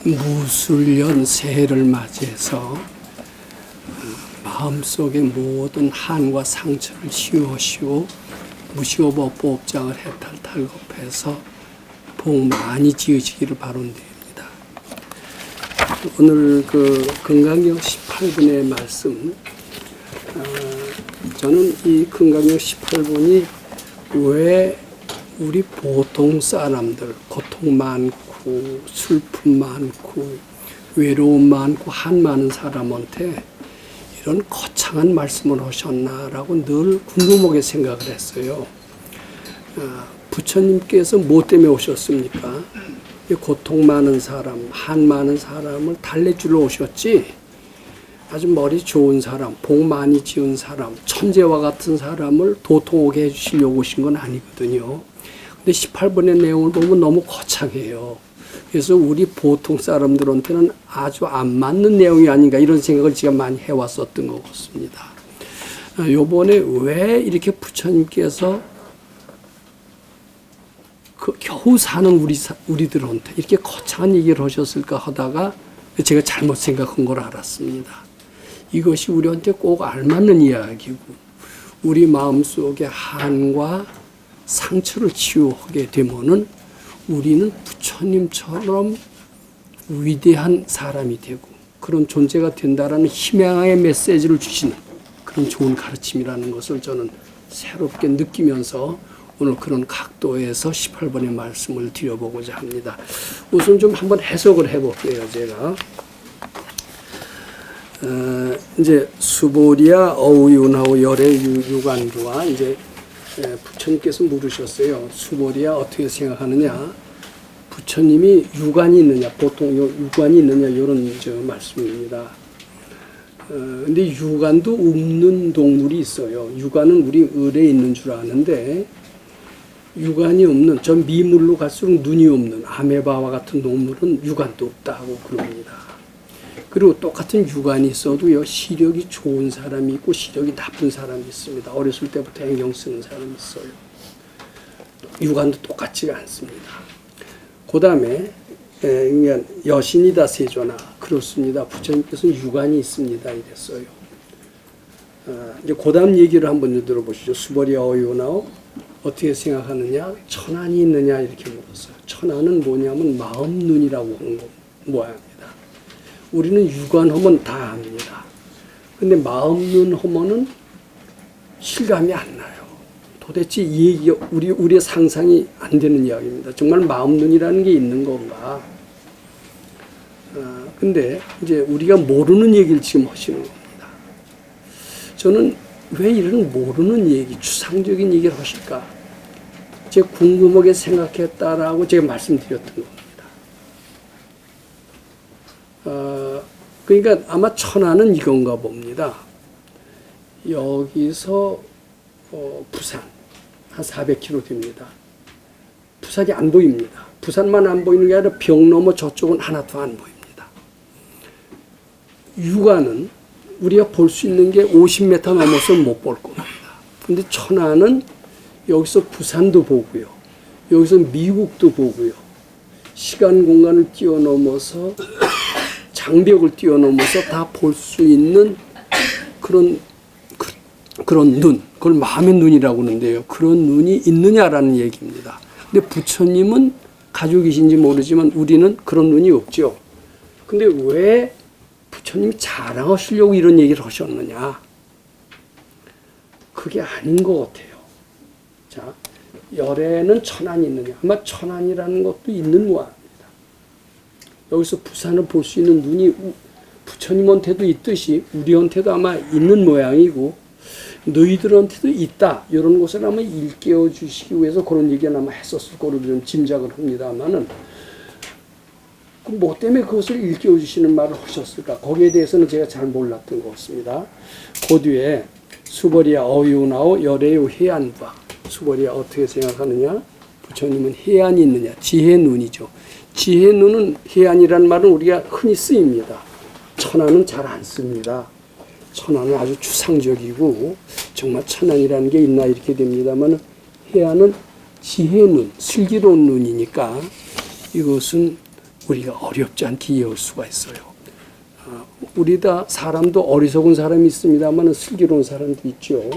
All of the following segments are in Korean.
무술년 새해를 맞이해서 마음속의 모든 한과 상처를 씌우시고 무시오법보업장을 해탈탈겁해서 복 많이 지으시기를 바란드립니다. 오늘 그 금강경 18분의 말씀, 저는 이 금강경 18분이 왜 우리 보통 사람들, 고통 많고 슬픔 많고 외로움 많고 한 많은 사람한테 이런 거창한 말씀을 하셨나라고 늘 궁금하게 생각을 했어요. 부처님께서 뭐 때문에 오셨습니까? 고통 많은 사람, 한 많은 사람을 달래주러 오셨지, 아주 머리 좋은 사람, 복 많이 지은 사람, 천재와 같은 사람을 도통하게 해주시려고 오신 건 아니거든요. 근데 18번의 내용을 보면 너무 거창해요. 그래서 우리 보통 사람들한테는 아주 안 맞는 내용이 아닌가 이런 생각을 제가 많이 해왔었던 것 같습니다. 요번에 왜 이렇게 부처님께서 그 겨우 사는 우리들한테 이렇게 거창한 얘기를 하셨을까 하다가 제가 잘못 생각한 걸 알았습니다. 이것이 우리한테 꼭 알맞는 이야기고 우리 마음속에 한과 상처를 치유하게 되면은 우리는 부처님처럼 위대한 사람이 되고 그런 존재가 된다라는 희망의 메시지를 주시는 그런 좋은 가르침이라는 것을 저는 새롭게 느끼면서 오늘 그런 각도에서 18번의 말씀을 드려보고자 합니다. 우선 좀 한번 해석을 해볼게요, 제가. 이제 수보리아 어우윤하고 열의 유관두와 이제 부처님께서 물으셨어요. 수보리아 어떻게 생각하느냐? 부처님이 유관이 있느냐? 보통 유관이 있느냐? 이런 말씀입니다. 근데 유관도 없는 동물이 있어요. 유관은 우리 을에 있는 줄 아는데 유관이 없는, 저 미물로 갈수록 눈이 없는 아메바와 같은 동물은 유관도 없다고 그럽니다. 그리고 똑같은 유관이 있어도요, 시력이 좋은 사람이 있고 시력이 나쁜 사람이 있습니다. 어렸을 때부터 애경 쓰는 사람이 있어요. 유관도 똑같지가 않습니다. 그 다음에 여신이다 세존아, 그렇습니다. 부처님께서는 유관이 있습니다 이랬어요. 이제 그 다음 얘기를 한번 들어보시죠. 수보리아 어유나오 어떻게 생각하느냐? 천안이 있느냐? 이렇게 물었어요. 천안은 뭐냐면 마음 눈이라고 하는 모양입니다. 우리는 유관하면 다 압니다. 근데 마음 눈 하면은 실감이 안 나요. 도대체 이 얘기, 우리의 상상이 안 되는 이야기입니다. 정말 마음 눈이라는 게 있는 건가? 근데 이제 우리가 모르는 얘기를 지금 하시는 겁니다. 저는 왜 이런 모르는 얘기, 추상적인 얘기를 하실까? 제가 궁금하게 생각했다라고 제가 말씀드렸던 겁니다. 그러니까 아마 천안은 이건가 봅니다. 여기서 부산 한 400km 됩니다. 부산이 안 보입니다. 부산만 안 보이는 게 아니라 벽 넘어 저쪽은 하나도 안 보입니다. 유관은 우리가 볼 수 있는 게 50m 넘어서 못 볼 겁니다. 근데 천안은 여기서 부산도 보고요. 여기서 미국도 보고요. 시간 공간을 뛰어넘어서 장벽을 뛰어넘어서 다 볼 수 있는 그런 눈, 그걸 마음의 눈이라고 하는데요. 그런 눈이 있느냐라는 얘기입니다. 근데 부처님은 가지고 계신지 모르지만 우리는 그런 눈이 없죠. 근데 왜 부처님이 자랑하시려고 이런 얘기를 하셨느냐? 그게 아닌 것 같아요. 자, 열에는 천안이 있느냐? 아마 천안이라는 것도 있는 모양입니다. 여기서 부산을 볼 수 있는 눈이 부처님한테도 있듯이 우리한테도 아마 있는 모양이고 너희들한테도 있다. 이런 것을 아마 일깨워 주시기 위해서 그런 얘기를 아마 했었을 거로 좀 짐작을 합니다만은 뭐 때문에 그것을 일깨워 주시는 말을 하셨을까? 거기에 대해서는 제가 잘 몰랐던 것 같습니다. 그 뒤에 수보리아 어유나오 열애요 해안과 수보리아 어떻게 생각하느냐? 부처님은 해안이 있느냐? 지혜 눈이죠. 지혜 눈은 해안이라는 말은 우리가 흔히 쓰입니다. 천안은 잘 안 씁니다. 천안은 아주 추상적이고 정말 천안이라는 게 있나 이렇게 됩니다만 해안은 지혜 눈, 슬기로운 눈이니까 이것은 우리가 어렵지 않게 이해할 수가 있어요. 우리 다 사람도 어리석은 사람이 있습니다만 슬기로운 사람도 있죠.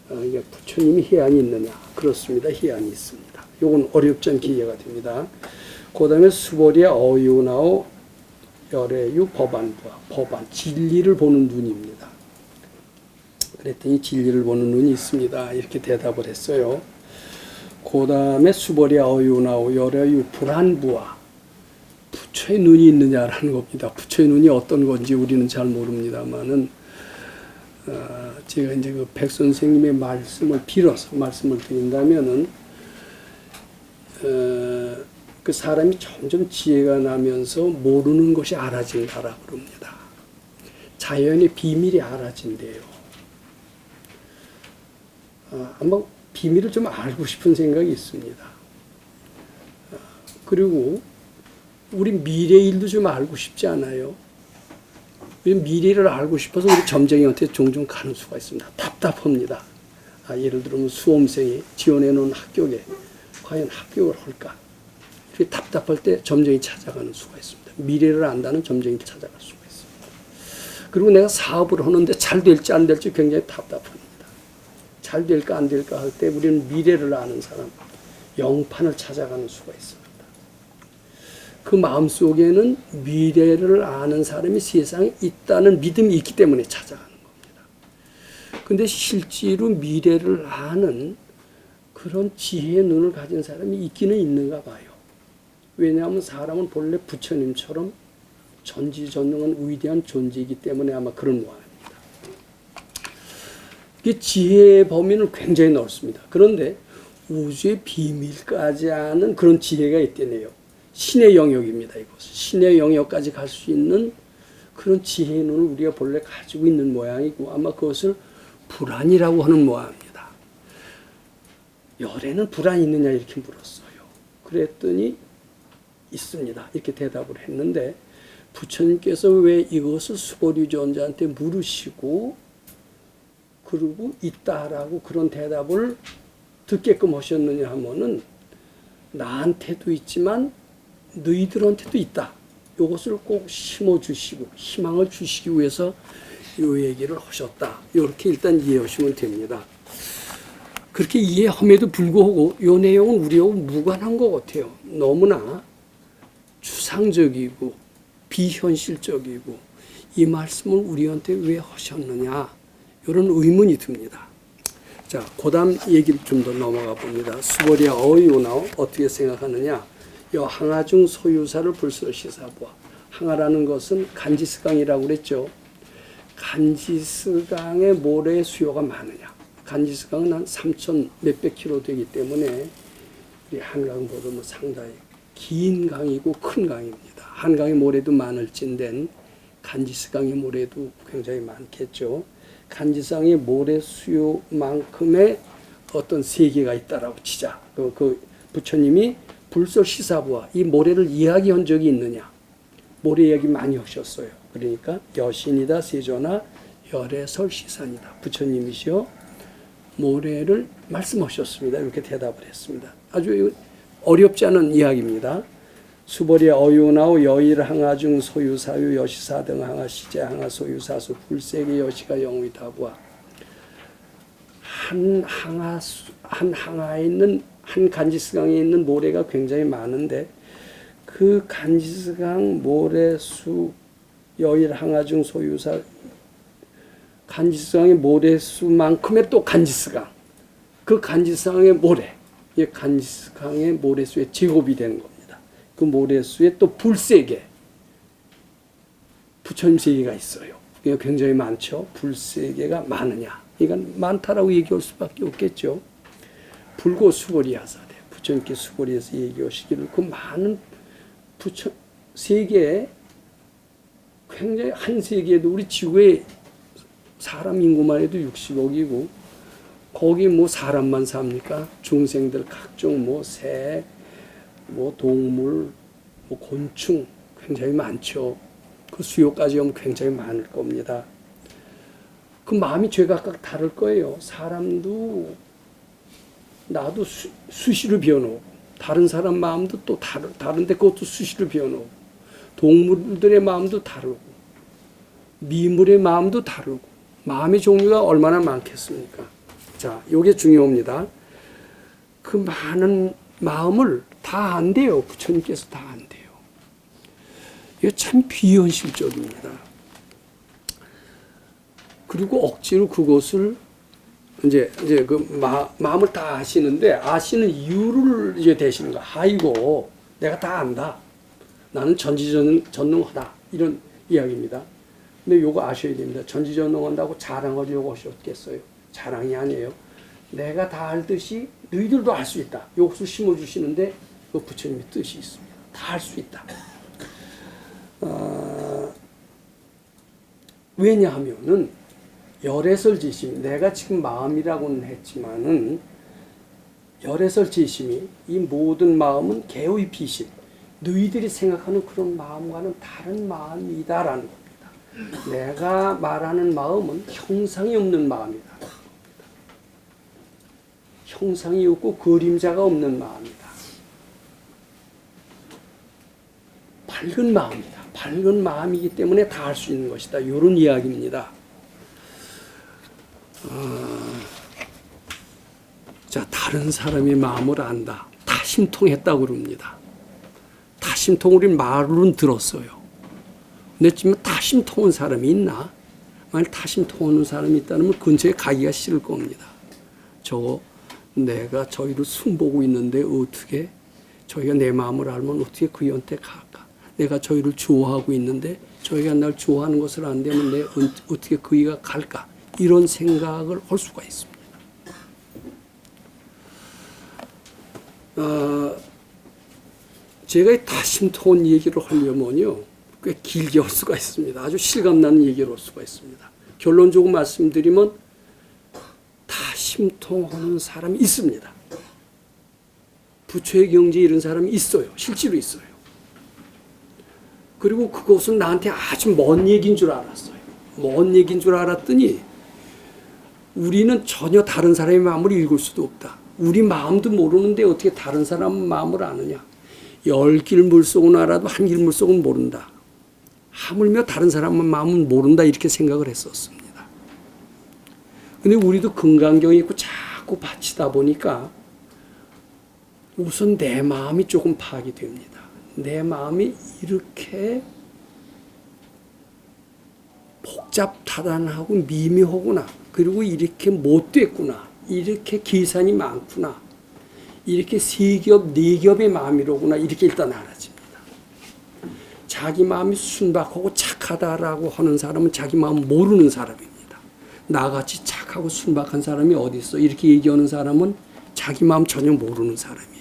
부처님이 해안이 있느냐? 그렇습니다. 해안이 있습니다. 이건 어렵지 않게 이해가 됩니다. 그 다음에 수보리아 어유나오 열애유 법안부와 법안, 진리를 보는 눈입니다. 그랬더니 진리를 보는 눈이 있습니다. 이렇게 대답을 했어요. 그 다음에 수보리아 어유나오 열애유 불안부와 부처의 눈이 있느냐라는 겁니다. 부처의 눈이 어떤 건지 우리는 잘 모릅니다만은 제가 이제 그 백 선생님의 말씀을 빌어서 말씀을 드린다면은 그 사람이 점점 지혜가 나면서 모르는 것이 알아진다라고 그럽니다. 자연의 비밀이 알아진대요. 아마 비밀을 좀 알고 싶은 생각이 있습니다. 그리고 우리 미래 일도 좀 알고 싶지 않아요? 미래를 알고 싶어서 우리 점쟁이한테 종종 가는 수가 있습니다. 답답합니다. 예를 들면 수험생이 지원해 놓은 학교에 과연 합격을 할까? 이렇게 답답할 때 점쟁이 찾아가는 수가 있습니다. 미래를 안다는 점쟁이 찾아갈 수가 있습니다. 그리고 내가 사업을 하는데 잘 될지 안 될지 굉장히 답답합니다. 잘 될까 안 될까 할 때 우리는 미래를 아는 사람, 영판을 찾아가는 수가 있습니다. 그 마음속에는 미래를 아는 사람이 세상에 있다는 믿음이 있기 때문에 찾아가는 겁니다. 근데 실제로 미래를 아는 그런 지혜의 눈을 가진 사람이 있기는 있는가 봐요. 왜냐하면 사람은 본래 부처님처럼 전지전능한 위대한 존재이기 때문에 아마 그런 모양입니다. 이 지혜의 범위는 굉장히 넓습니다. 그런데 우주의 비밀까지 아는 그런 지혜가 있다네요. 신의 영역입니다. 이것은 신의 영역까지 갈 수 있는 그런 지혜의 눈을 우리가 본래 가지고 있는 모양이고 아마 그것을 불안이라고 하는 모양입니다. 열에는 불안이 있느냐 이렇게 물었어요. 그랬더니 있습니다. 이렇게 대답을 했는데 부처님께서 왜 이것을 수보리존자한테 물으시고 그리고 있다라고 그런 대답을 듣게끔 하셨느냐 하면은 나한테도 있지만 너희들한테도 있다. 이것을 꼭 심어주시고 희망을 주시기 위해서 이 얘기를 하셨다. 이렇게 일단 이해하시면 됩니다. 그렇게 이해함에도 불구하고 이 내용은 우리하고 무관한 것 같아요. 너무나 추상적이고 비현실적이고 이 말씀을 우리한테 왜 하셨느냐 이런 의문이 듭니다. 자, 그 다음 얘기를 좀 더 넘어가 봅니다. 수보리아 어이오나오 어떻게 생각하느냐? 여 항아중 소유사를 불설시사보아. 항아라는 것은 간지스강이라고 그랬죠. 간지스강의 모래의 수요가 많으냐? 간지스강은 한 3천 몇백 킬로 되기 때문에 우리 한강보다 뭐 상당히 긴 강이고 큰 강입니다. 한강의 모래도 많을진된 간지스강의 모래도 굉장히 많겠죠. 간지스강의 모래 수요만큼의 어떤 세계가 있다라고 치자. 그 부처님이 불설시사부와 이 모래를 이야기한 적이 있느냐? 모래 이야기 많이 하셨어요. 그러니까 여신이다 세존아 열애설시산이다. 부처님이시여 모래를 말씀하셨습니다. 이렇게 대답을 했습니다. 아주 어렵지 않은 이야기입니다. 수보리아 어유나오 여일항아중 소유사유 여시사 등 항아 시제 항아 소유사수 불세계 여시가 영위다부와 한 항아에 있는 한 간지스강에 있는 모래가 굉장히 많은데 그 간지스강 모래수 여일항아중 소유사 간지스강의 모래수만큼의 또 간지스강 그 간지스강의 모래 이 간지스강의 모래수의 제곱이 되는 겁니다. 그 모래수에 또 불세계 부처님 세계가 있어요. 이게 굉장히 많죠. 불세계가 많으냐? 이건 많다라고 얘기할 수밖에 없겠죠. 불고 수보리하사대 부처님께 수보리에서 얘기하시기를 그 많은 부처 세계에 굉장히 한 세계에도 우리 지구에 사람 인구만 해도 60억이고 거기 뭐 사람만 삽니까? 중생들 각종 뭐 새, 뭐 동물, 뭐 곤충 굉장히 많죠. 그 수요까지 하면 굉장히 많을 겁니다. 그 마음이 죄각각 다를 거예요. 사람도 나도 수시로 변하고 다른 사람 마음도 또 다른데 그것도 수시로 변하고, 동물들의 마음도 다르고, 미물의 마음도 다르고, 마음의 종류가 얼마나 많겠습니까? 자, 요게 중요합니다. 그 많은 마음을 다 안 돼요. 부처님께서 다 안 돼요. 이게 참 비현실적입니다. 그리고 억지로 그것을 이제 그 마음을 다 아시는데, 아시는 이유를 이제 대시는 거야. 아이고, 내가 다 안다. 나는 전지전능하다. 이런 이야기입니다. 근데 요거 아셔야 됩니다. 전지전능한다고 자랑하려고 하셨겠어요? 자랑이 아니에요. 내가 다 알듯이 너희들도 알 수 있다. 요것을 심어주시는데 그 부처님의 뜻이 있습니다. 다 알 수 있다. 왜냐하면은 열애설지심, 내가 지금 마음이라고는 했지만은 열애설지심이 이 모든 마음은 개의 비심, 너희들이 생각하는 그런 마음과는 다른 마음이다라는 겁니다. 내가 말하는 마음은 형상이 없는 마음이다. 형상이 없고 그림자가 없는 마음이다. 밝은 마음이다. 밝은 마음이기 때문에 다 할 수 있는 것이다. 이런 이야기입니다. 자, 다른 사람의 마음을 안다. 타심통했다고 그럽니다. 타심통 우리 말로는 들었어요. 근데 지금 타심통한 사람이 있나? 만약 타심통하는 사람이 있다면 근처에 가기가 싫을 겁니다. 내가 저희를 숨보고 있는데 어떻게 저희가 내 마음을 알면 어떻게 그한테 갈까? 내가 저희를 좋아하고 있는데 저희가 날 좋아하는 것을 안 되면 내 어떻게 그이가 갈까? 이런 생각을 할 수가 있습니다. 제가 이 다심통한 얘기를 하려면요, 꽤 길게 할 수가 있습니다. 아주 실감나는 얘기를 할 수가 있습니다. 결론적으로 말씀드리면 다심통하는 사람이 있습니다. 부처의 경지에 이런 사람이 있어요. 실제로 있어요. 그리고 그것은 나한테 아주 먼 얘기인 줄 알았어요. 먼 얘기인 줄 알았더니 우리는 전혀 다른 사람의 마음을 읽을 수도 없다. 우리 마음도 모르는데 어떻게 다른 사람 마음을 아느냐. 10길 물속은 알아도 한 길 물속은 모른다. 하물며 다른 사람의 마음은 모른다 이렇게 생각을 했었습니다. 근데 우리도 금강경이 있고 자꾸 바치다 보니까 우선 내 마음이 조금 파악이 됩니다. 내 마음이 이렇게 복잡다단하고 미묘하구나. 그리고 이렇게 못됐구나. 이렇게 계산이 많구나. 이렇게 3겹, 4겹의 마음이로구나. 이렇게 일단 알아집니다. 자기 마음이 순박하고 착하다라고 하는 사람은 자기 마음 모르는 사람입니다. 나같이 착하고 순박한 사람이 어디 있어? 이렇게 얘기하는 사람은 자기 마음 전혀 모르는 사람이에요.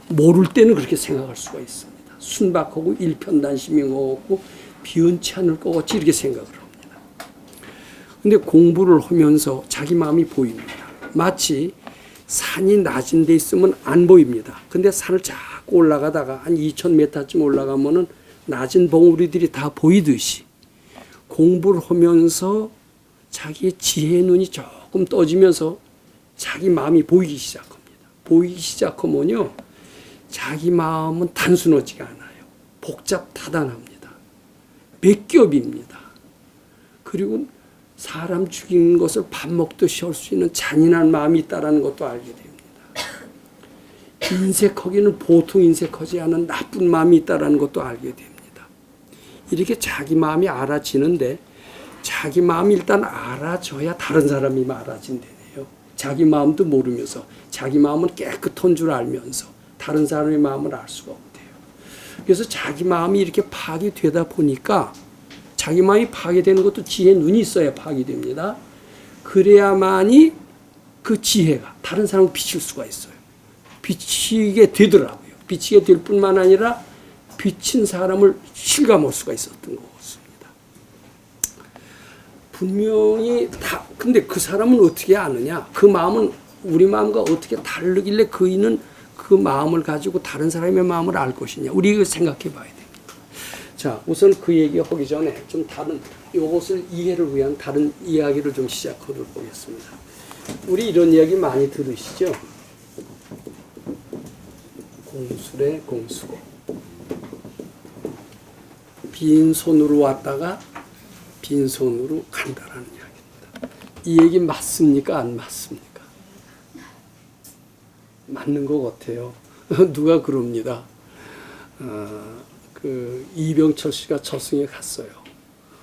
모를 때는 그렇게 생각할 수가 있습니다. 순박하고 일편단심이 없고 비언치 않을 것 같이 이렇게 생각을 합니다. 근데 공부를 하면서 자기 마음이 보입니다. 마치 산이 낮은 데 있으면 안 보입니다. 근데 산을 자꾸 올라가다가 한 2000m쯤 올라가면은 낮은 봉우리들이 다 보이듯이 공부를 하면서 자기의 지혜의 눈이 조금 떠지면서 자기 마음이 보이기 시작합니다. 보이기 시작하면요, 자기 마음은 단순하지가 않아요. 복잡다단합니다. 몇 겹입니다. 그리고 사람 죽인 것을 밥 먹듯이 할 수 있는 잔인한 마음이 있다는 것도 알게 됩니다. 인색하기는 보통 인색하지 않은 나쁜 마음이 있다는 것도 알게 됩니다. 이렇게 자기 마음이 알아지는데 자기 마음이 일단 알아져야 다른 사람이 알아진대요. 자기 마음도 모르면서 자기 마음은 깨끗한 줄 알면서 다른 사람의 마음을 알 수가 없대요. 그래서 자기 마음이 이렇게 파악이 되다 보니까 자기 마음이 파괴되는 것도 지혜의 눈이 있어야 파괴됩니다. 그래야만이 그 지혜가 다른 사람을 비칠 수가 있어요. 비치게 되더라고요. 비치게 될 뿐만 아니라 비친 사람을 실감할 수가 있었던 것같습니다. 분명히 근데 그 사람은 어떻게 아느냐? 그 마음은 우리 마음과 어떻게 다르길래 그이는 그 마음을 가지고 다른 사람의 마음을 알 것이냐? 우리가 생각해 봐야 됩니다. 자, 우선 그 얘기 하기 전에 좀 다른, 이것을 이해를 위한 다른 이야기를 좀 시작하도록 하겠습니다. 우리 이런 이야기 많이 들으시죠? 공술의 공수고 빈손으로 왔다가 빈손으로 간다라는 이야기입니다. 이 얘기 맞습니까? 안 맞습니까? 맞는 것 같아요. 누가 그럽니다. 이병철 씨가 저승에 갔어요.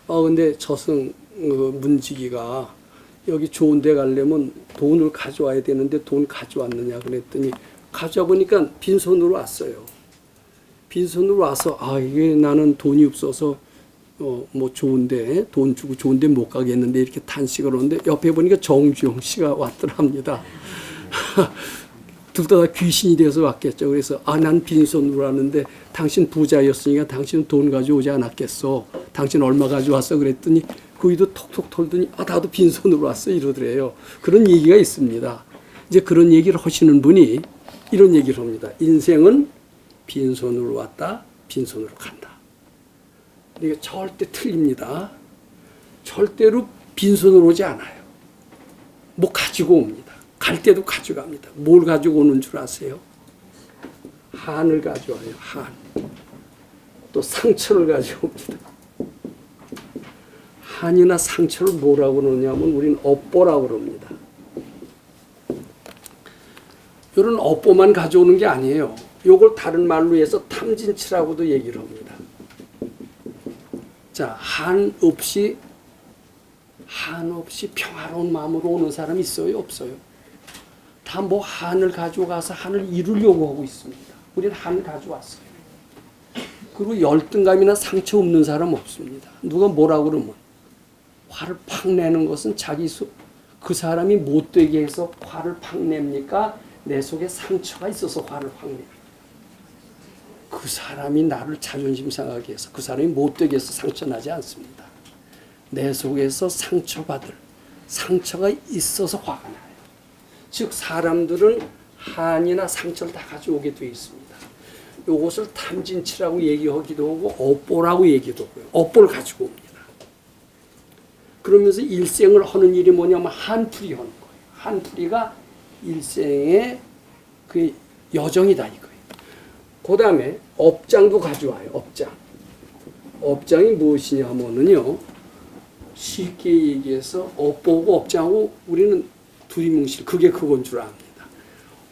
근데 저승 문지기가 여기 좋은 데 가려면 돈을 가져와야 되는데 돈 가져왔느냐 그랬더니 가져와 보니까 빈손으로 왔어요. 빈손으로 와서 이게 나는 돈이 없어서 뭐 좋은데 돈 주고 좋은데 못 가겠는데 이렇게 탄식을 하는데 옆에 보니까 정주영 씨가 왔더랍니다. 둘 다 귀신이 돼서 왔겠죠. 그래서 난 빈손으로 왔는데 당신 부자였으니까 당신은 돈 가져오지 않았겠어. 당신 얼마 가져왔어? 그랬더니 그이도 톡톡 털더니 나도 빈손으로 왔어 이러더래요. 그런 얘기가 있습니다. 이제 그런 얘기를 하시는 분이 이런 얘기를 합니다. 인생은 빈손으로 왔다 빈손으로 간다. 이게 절대 틀립니다. 절대로 빈손으로 오지 않아요. 뭐 가지고 옵니다. 갈 때도 가져갑니다. 뭘 가지고 오는 줄 아세요? 한을 가져와요. 한. 또 상처를 가지고 옵니다. 한이나 상처를 뭐라고 그러냐면 우리는 업보라고 그럽니다. 이런 업보만 가져오는 게 아니에요. 요걸 다른 말로 해서 탐진치라고도 얘기를 합니다. 자, 한 없이 평화로운 마음으로 오는 사람이 있어요? 없어요? 다 뭐 한을 가져가서 한을 이루려고 하고 있습니다. 우리는 한을 가져왔어요. 그리고 열등감이나 상처 없는 사람 없습니다. 누가 뭐라고 그러면 화를 팍 내는 것은 그 사람이 못되게 해서 화를 팍 냅니까? 내 속에 상처가 있어서 화를 확 냅니다. 그 사람이 나를 자존심 상하게 해서 그 사람이 못되게 해서 상처 나지 않습니다. 내 속에서 상처가 있어서 화가 나요. 즉 사람들은 한이나 상처를 다 가져오게 되어 있습니다. 이것을 탐진치라고 얘기하기도 하고 업보라고 얘기도 하고요. 업보를 가지고 옵니다. 그러면서 일생을 하는 일이 뭐냐면 한풀이 하는 거예요. 한풀이가 일생의 그 여정이다 이거예요. 그 다음에 업장도 가져와요. 업장이 무엇이냐 하면은요. 쉽게 얘기해서 업보고 업장하고 우리는 두리뭉실 그게 그건 줄 압니다.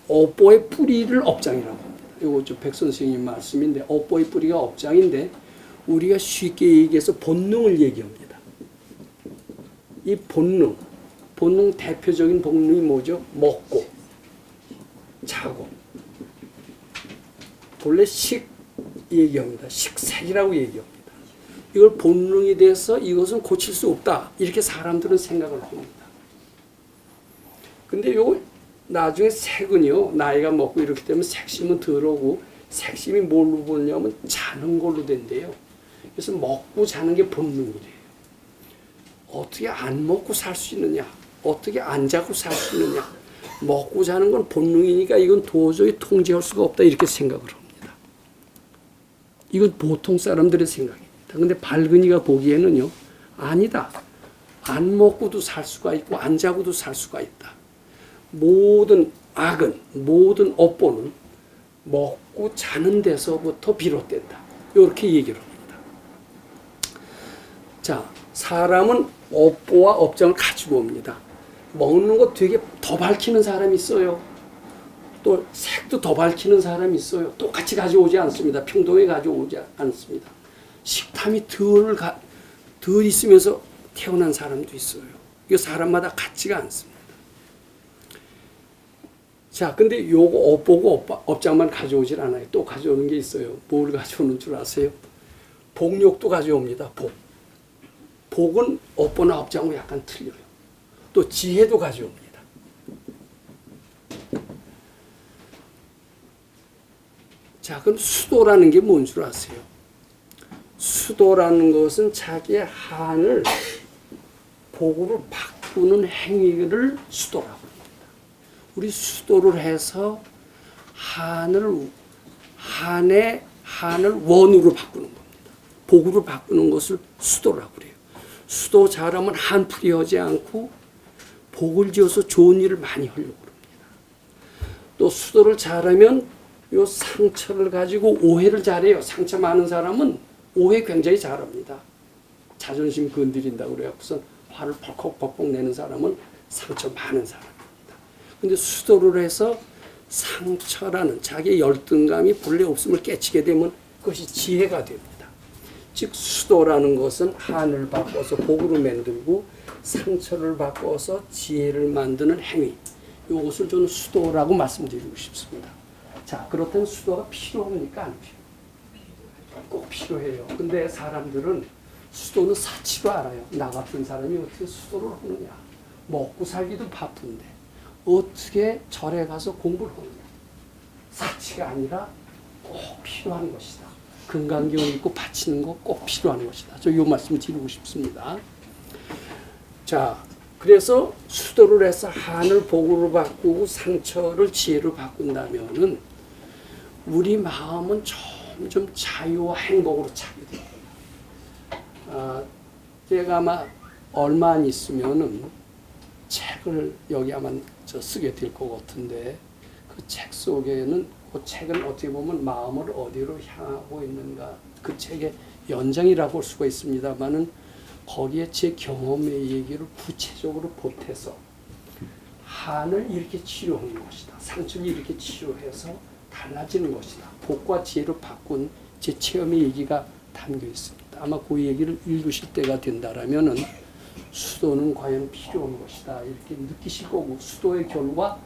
업보의 뿌리를 업장이라고 합니다. 이거 백 선생님 말씀인데 업보의 뿌리가 업장인데 우리가 쉽게 얘기해서 본능을 얘기합니다. 이 본능 대표적인 본능이 뭐죠? 먹고 자고 본래 식 얘기합니다. 식색이라고 얘기합니다. 이걸 본능이 돼서 이것은 고칠 수 없다 이렇게 사람들은 생각을 합니다. 근데 요 나중에 색은요 나이가 먹고 이렇게 되면 색심은 덜하고 색심이 뭘로 보냐면 자는 걸로 된대요. 그래서 먹고 자는 게 본능이래요. 어떻게 안 먹고 살 수 있느냐? 어떻게 안 자고 살 수 있느냐? 먹고 자는 건 본능이니까 이건 도저히 통제할 수가 없다 이렇게 생각을 합니다. 이건 보통 사람들의 생각입니다. 근데 발근이가 보기에는요 아니다. 안 먹고도 살 수가 있고 안 자고도 살 수가 있다. 모든 악은 모든 업보는 먹고 자는 데서부터 비롯된다. 이렇게 얘기를 합니다. 자, 사람은 업보와 업장을 가지고 옵니다. 먹는 거 되게 더 밝히는 사람이 있어요. 또 색도 더 밝히는 사람이 있어요. 똑같이 가져오지 않습니다. 평등하게 가져오지 않습니다. 식탐이 덜 있으면서 태어난 사람도 있어요. 이거 사람마다 같지가 않습니다. 자, 근데 요거 업보고 업장만 가져오질 않아요. 또 가져오는 게 있어요. 뭘 가져오는 줄 아세요? 복욕도 가져옵니다. 복은 업보나 업장하고 약간 틀려요. 또 지혜도 가져옵니다. 자, 그럼 수도라는 게 뭔 줄 아세요? 수도라는 것은 자기의 한을 복으로 바꾸는 행위를 수도라고 합니다. 우리 수도를 해서 한을 원으로 바꾸는 겁니다. 복으로 바꾸는 것을 수도라고 그래요. 수도 잘하면 한풀이 하지 않고 복을 지어서 좋은 일을 많이 하려고 합니다. 또 수도를 잘하면 요 상처를 가지고 오해를 잘해요. 상처 많은 사람은 오해 굉장히 잘합니다. 자존심 건드린다고 그래갖고선 화를 펄컥펄컥 내는 사람은 상처 많은 사람입니다. 근데 수도를 해서 상처라는 자기의 열등감이 본래 없음을 깨치게 되면 그것이 지혜가 됩니다. 즉 수도라는 것은 한을 바꿔서 복으로 만들고 상처를 바꿔서 지혜를 만드는 행위. 이것을 저는 수도라고 말씀드리고 싶습니다. 자, 그렇다면 수도가 필요합니까? 안 필요해요? 꼭 필요해요. 근데 사람들은 수도는 사치로 알아요. 나 같은 사람이 어떻게 수도를 하느냐. 먹고 살기도 바쁜데 어떻게 절에 가서 공부를 하느냐. 사치가 아니라 꼭 필요한 것이다. 금강경 읽고 바치는 거 꼭 필요한 것이다. 저 이 말씀 드리고 싶습니다. 자, 그래서 수도를 해서 한을 복으로 바꾸고 상처를 지혜로 바꾼다면은 우리 마음은 점점 자유와 행복으로 차게 됩니다. 제가 아마 얼마 안 있으면은 책을 여기 아마 쓰게 될 것 같은데 그 책 속에는 그 책은 어떻게 보면 마음을 어디로 향하고 있는가 그 책의 연장이라고 할 수가 있습니다만은 거기에 제 경험의 얘기를 구체적으로 보태서 한을 이렇게 치료하는 것이다. 상처를 이렇게 치료해서 달라지는 것이다. 복과 지혜로 바꾼 제 체험의 얘기가 담겨 있습니다. 아마 그 얘기를 읽으실 때가 된다라면은 수도는 과연 필요한 것이다. 이렇게 느끼실 거고 수도의 결과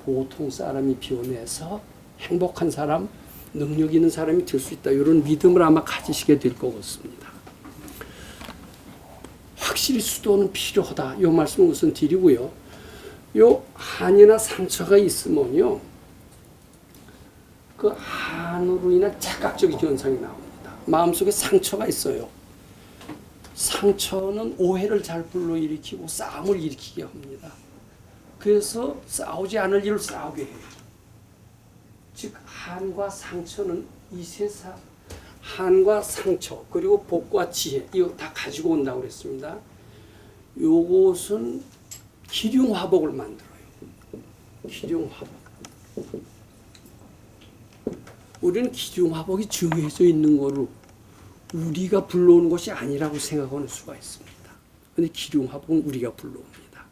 보통 사람이 변해서 행복한 사람, 능력 있는 사람이 될 수 있다. 이런 믿음을 아마 가지시게 될 것 같습니다. 확실히 수도는 필요하다. 이 말씀을 우선 드리고요. 요 한이나 상처가 있으면요. 그 한으로 인한 착각적인 현상이 나옵니다. 마음속에 상처가 있어요. 상처는 오해를 잘 불러일으키고 싸움을 일으키게 합니다. 그래서 싸우지 않을 일을 싸우게 해요. 즉 한과 상처는 이 세상 한과 상처 그리고 복과 지혜 이거 다 가지고 온다고 그랬습니다. 요것은 기륭화복을 만들어요. 기륭화복. 우리는 기륭화복이 정해져 있는 거로 우리가 불러오는 것이 아니라고 생각하는 수가 있습니다. 그런데 기륭화복은 우리가 불러옵니다.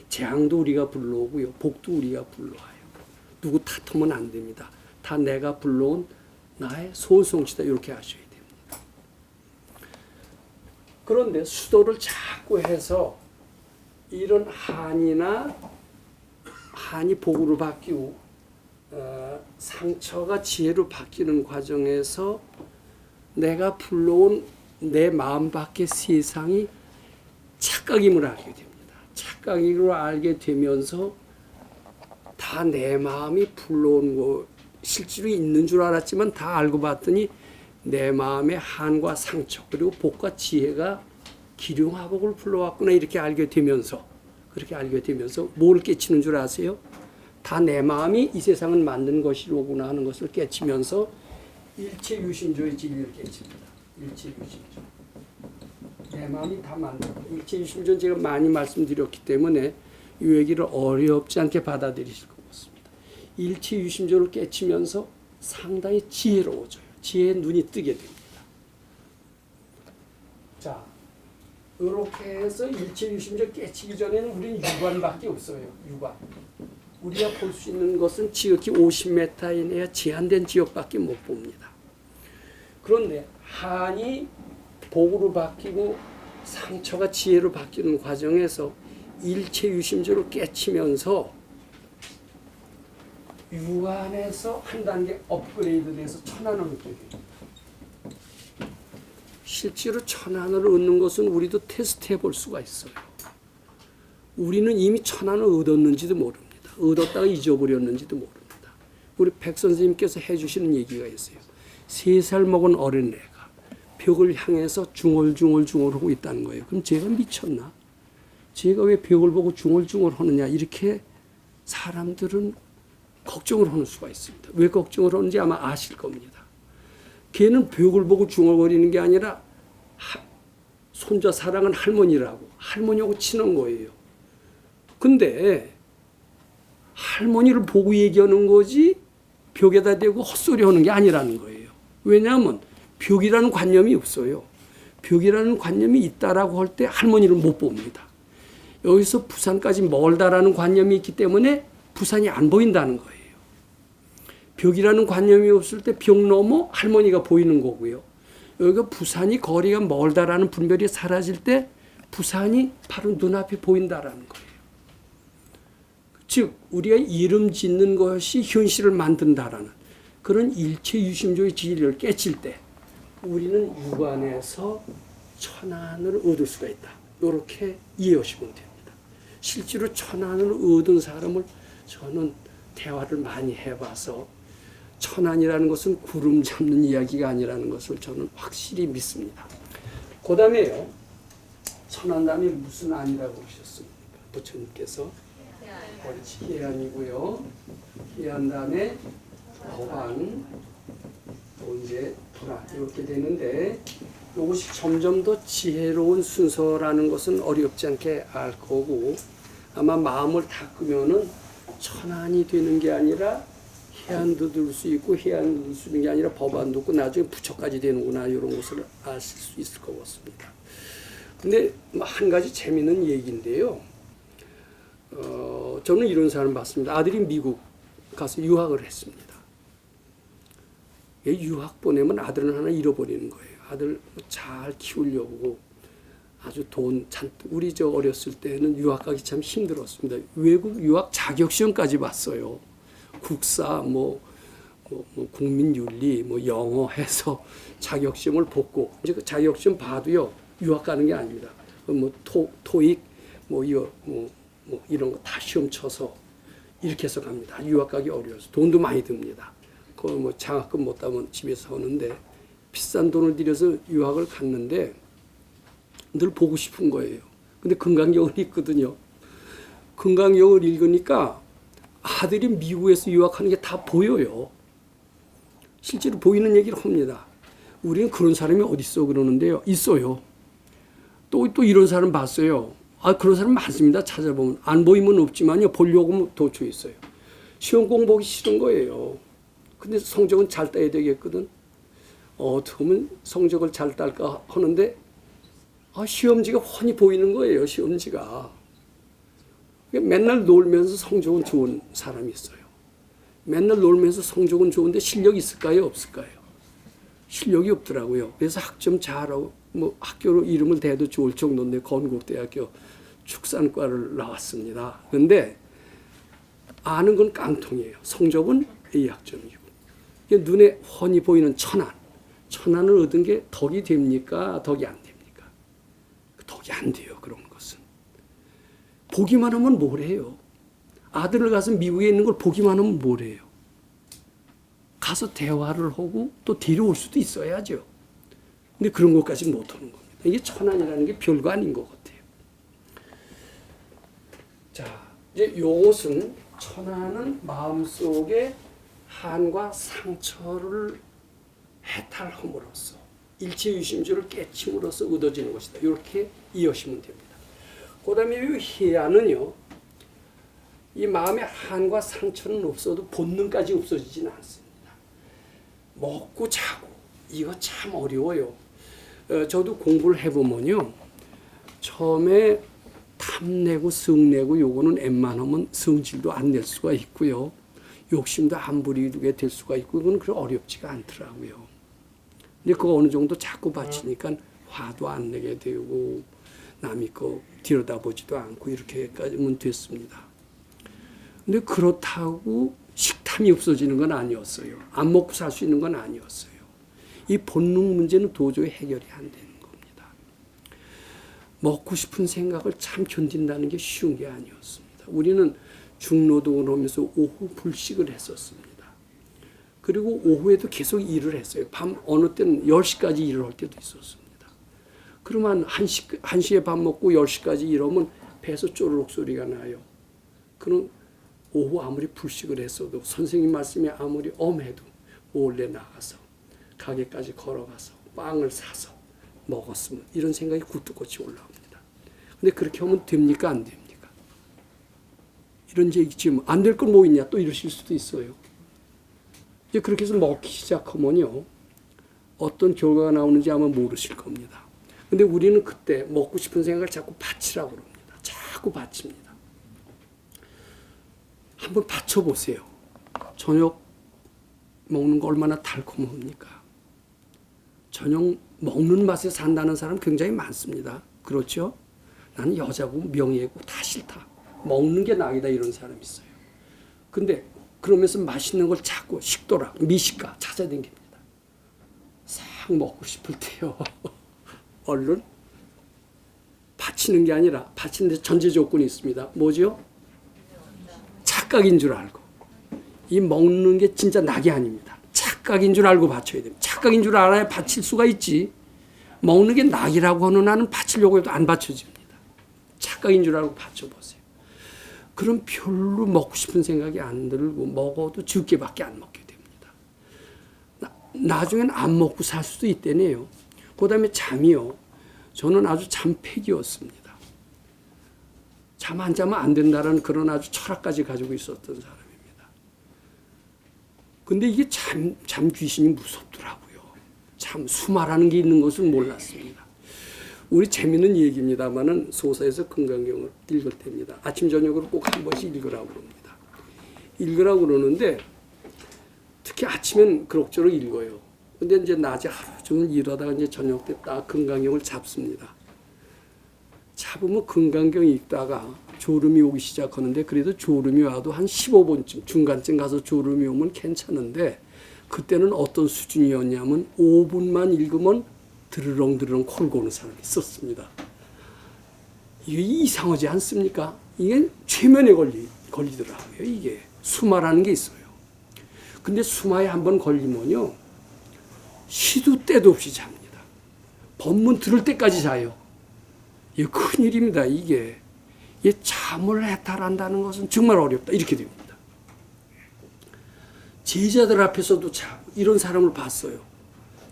재앙도 우리가 불러오고요. 복도 우리가 불러와요. 누구 탓하면 안 됩니다. 다 내가 불러온 나의 소송치다 이렇게 하셔야 됩니다. 그런데 수도를 자꾸 해서 이런 한이 복으로 바뀌고 상처가 지혜로 바뀌는 과정에서 내가 불러온 내 마음 밖의 세상이 착각임을 알게 됩니다. 착각임을 알게 되면서 다 내 마음이 불러온 거 실제로 있는 줄 알았지만 다 알고 봤더니 내 마음의 한과 상처 그리고 복과 지혜가 기륭화복을 불러왔구나 이렇게 알게 되면서 그렇게 알게 되면서 뭘 깨치는 줄 아세요? 다 내 마음이 이 세상을 만든 것이로구나 하는 것을 깨치면서 일체유심조의 진리를 깨칩니다. 일체유심조. 내 마음이 다 만든 일체유심조는 제가 많이 말씀드렸기 때문에 이 얘기를 어렵지 않게 받아들이실 것 같습니다. 일체유심조를 깨치면서 상당히 지혜로워져요. 지혜의 눈이 뜨게 됩니다. 자, 이렇게 해서 일체유심조 깨치기 전에는 우리는 유관밖에 없어요. 유관. 우리가 볼 수 있는 것은 지극히 50m 이내에 제한된 지역밖에 못 봅니다. 그런데 한이 복으로 바뀌고 상처가 지혜로 바뀌는 과정에서 일체유심조로 깨치면서 유관에서 한 단계 업그레이드돼서 천안을 얻게 됩니다. 실제로 천안을 얻는 것은 우리도 테스트해 볼 수가 있어요. 우리는 이미 천안을 얻었는지도 모릅니다. 얻었다가 잊어버렸는지도 모릅니다. 우리 백 선생님께서 해주시는 얘기가 있어요. 3살 먹은 어린애가 벽을 향해서 중얼중얼 하고 있다는 거예요. 그럼 제가 미쳤나? 제가 왜 벽을 보고 중얼중얼 하느냐? 이렇게 사람들은 걱정을 하는 수가 있습니다. 왜 걱정을 하는지 아마 아실 겁니다. 걔는 벽을 보고 중얼거리는 게 아니라 손자 사랑은 할머니라고 할머니하고 친한 거예요. 근데 할머니를 보고 얘기하는 거지 벽에다 대고 헛소리 하는 게 아니라는 거예요. 왜냐하면 벽이라는 관념이 없어요. 벽이라는 관념이 있다라고 할 때 할머니를 못 봅니다. 여기서 부산까지 멀다라는 관념이 있기 때문에 부산이 안 보인다는 거예요. 벽이라는 관념이 없을 때 벽 넘어 할머니가 보이는 거고요. 여기가 부산이 거리가 멀다라는 분별이 사라질 때 부산이 바로 눈앞에 보인다라는 거예요. 즉 우리가 이름 짓는 것이 현실을 만든다라는 그런 일체유심조의 진리를 깨칠 때 우리는 육안에서 천안을 얻을 수가 있다. 이렇게 이해하시면 됩니다. 실제로 천안을 얻은 사람을 저는 대화를 많이 해봐서 천안이라는 것은 구름 잡는 이야기가 아니라는 것을 저는 확실히 믿습니다. 그 다음에요. 천안 다음에 무슨 안이라고 하셨습니까? 부처님께서 옳지, 해안이고요. 해안 다음에 법안, 또 이제 불안 이렇게 되는데 이것이 점점 더 지혜로운 순서라는 것은 어렵지 않게 알 거고 아마 마음을 닦으면은 천안이 되는 게 아니라 해안도 들 수 있고 해안도 들 수 있는 게 아니라 법안도 있고 나중에 부처까지 되는구나 이런 것을 아실 수 있을 것 같습니다. 근데 한 가지 재미있는 얘기인데요. 저는 이런 사람 봤습니다. 아들이 미국 가서 유학을 했습니다. 유학 보내면 아들은 하나 잃어버리는 거예요. 아들 잘 키우려고 아주 돈 잔뜩 우리 저 어렸을 때는 유학 가기 참 힘들었습니다. 외국 유학 자격시험까지 봤어요. 국사 국민윤리 영어 해서 자격시험을 붙고 이제 그 자격시험 봐도요 유학 가는 게 아닙니다. 토익 이런 거 다 시험 쳐서 이렇게 해서 갑니다. 유학 가기 어려워서 돈도 많이 듭니다. 그 장학금 못 따면 집에서 하는데 비싼 돈을 들여서 유학을 갔는데 늘 보고 싶은 거예요. 근데 금강경을 읽거든요. 금강경을 읽으니까 아들이 미국에서 유학하는 게 다 보여요. 실제로 보이는 얘기를 합니다. 우리는 그런 사람이 어디 있어 그러는데요. 있어요. 또 이런 사람 봤어요. 그런 사람 많습니다. 찾아보면. 안 보이면 없지만요. 보려고 하면 도처 있어요. 시험 공부하기 싫은 거예요. 근데 성적은 잘 따야 되겠거든. 어떻게 하면 성적을 잘 딸까 하는데 시험지가 훤히 보이는 거예요. 시험지가. 맨날 놀면서 성적은 좋은 사람이 있어요. 맨날 놀면서 성적은 좋은데 실력이 있을까요? 없을까요? 실력이 없더라고요. 그래서 학점 잘하고 학교로 이름을 대도 좋을 정도인데 건국대학교 축산과를 나왔습니다. 그런데 아는 건 깡통이에요. 성적은 A학점이고. 눈에 훤히 보이는 천안. 천안을 얻은 게 덕이 됩니까? 덕이 안 됩니까? 덕이 안 돼요. 그런 것은. 보기만 하면 뭘 해요? 아들을 가서 미국에 있는 걸 보기만 하면 뭘 해요? 가서 대화를 하고 또 데려올 수도 있어야죠. 근데 그런 것까지 못하는 겁니다. 이게 천안이라는 게 별거 아닌 것 같아요. 자, 이제 이것은 천안은 마음속에 한과 상처를 해탈함으로써 일체유심주를 깨침으로써 얻어지는 것이다. 이렇게 이해하시면 됩니다. 그 다음에 이 해안은요. 이 마음의 한과 상처는 없어도 본능까지 없어지지는 않습니다. 먹고 자고 이거 참 어려워요. 저도 공부를 해보면요. 처음에 탐내고 성내고 요거는 웬만하면 성질도 안 낼 수가 있고요. 욕심도 안 부리게 될 수가 있고 이건 그렇게 어렵지가 않더라고요. 근데 그거 어느 정도 자꾸 바치니까 화도 안 내게 되고 남이 거 들여다보지도 않고 이렇게까지는 됐습니다. 근데 그렇다고 식탐이 없어지는 건 아니었어요. 안 먹고 살 수 있는 건 아니었어요. 이 본능 문제는 도저히 해결이 안 되는 겁니다. 먹고 싶은 생각을 참 견딘다는 게 쉬운 게 아니었습니다. 우리는 중노동을 하면서 오후 불식을 했었습니다. 그리고 오후에도 계속 일을 했어요. 밤 어느 때는 10시까지 일을 할 때도 있었습니다. 그러면 1시에 밥 먹고 10시까지 일하면 배에서 쪼르륵 소리가 나요. 그럼 오후 아무리 불식을 했어도 선생님 말씀이 아무리 엄해도 몰래 나가서 가게까지 걸어가서 빵을 사서 먹었으면 이런 생각이 굴뚝같이 올라옵니다. 근데 그렇게 하면 됩니까? 안 됩니까? 이런 얘기 지금 안 될 건 뭐 있냐 또 이러실 수도 있어요. 이제 그렇게 해서 먹기 시작하면요, 어떤 결과가 나오는지 아마 모르실 겁니다. 근데 우리는 그때 먹고 싶은 생각을 자꾸 바치라고 그럽니다. 자꾸 바칩니다. 한번 바쳐보세요. 저녁 먹는 거 얼마나 달콤합니까? 저녁 먹는 맛에 산다는 사람 굉장히 많습니다. 그렇죠? 나는 여자고 명예고 다 싫다. 먹는 게 낙이다, 이런 사람이 있어요. 근데 그러면서 맛있는 걸 자꾸 식도락, 미식가 찾아다닙니다. 싹 먹고 싶을 때요. 얼른 바치는 게 아니라, 바치는데 전제 조건이 있습니다. 뭐죠? 착각인 줄 알고. 이 먹는 게 진짜 낙이 아닙니다. 착각인 줄 알고 바쳐야 됩니다. 착각인 줄 알아야 바칠 수가 있지. 먹는 게 낙이라고 하는 한은 바치려고 해도 안 바쳐집니다. 착각인 줄 알고 바쳐보세요. 그럼 별로 먹고 싶은 생각이 안 들고 먹어도 적게밖에 안 먹게 됩니다. 나중엔 안 먹고 살 수도 있다네요. 그 다음에 잠이요. 저는 아주 잠팩이었습니다. 잠 안 자면 안 된다라는 그런 아주 철학까지 가지고 있었던 사람입니다. 근데 이게 잠 귀신이 무섭더라고요. 참 수마라는 게 있는 것을 몰랐습니다. 우리 재미있는 얘기입니다만은 소사에서 금강경을 읽을 때입니다. 아침 저녁으로 꼭 한 번씩 읽으라고 그럽니다. 읽으라고 그러는데 특히 아침엔 그럭저럭 읽어요. 근데 이제 낮에 하루 종일 일하다가 이제 저녁 때 딱 금강경을 잡습니다. 잡으면 금강경 읽다가 졸음이 오기 시작하는데, 그래도 졸음이 와도 한 15분쯤 중간쯤 가서 졸음이 오면 괜찮은데, 그때는 어떤 수준이었냐면 5분만 읽으면 드르렁드르렁 콜 고는 사람이 있었습니다. 이게 이상하지 않습니까? 이게 최면에 걸리더라고요. 이게 수마라는 게 있어요. 근데 수마에 한번 걸리면요, 시도 때도 없이 잡니다. 법문 들을 때까지 자요. 이게 큰일입니다. 이게 잠을 해탈한다는 것은 정말 어렵다, 이렇게 됩니다. 제자들 앞에서도 이런 사람을 봤어요.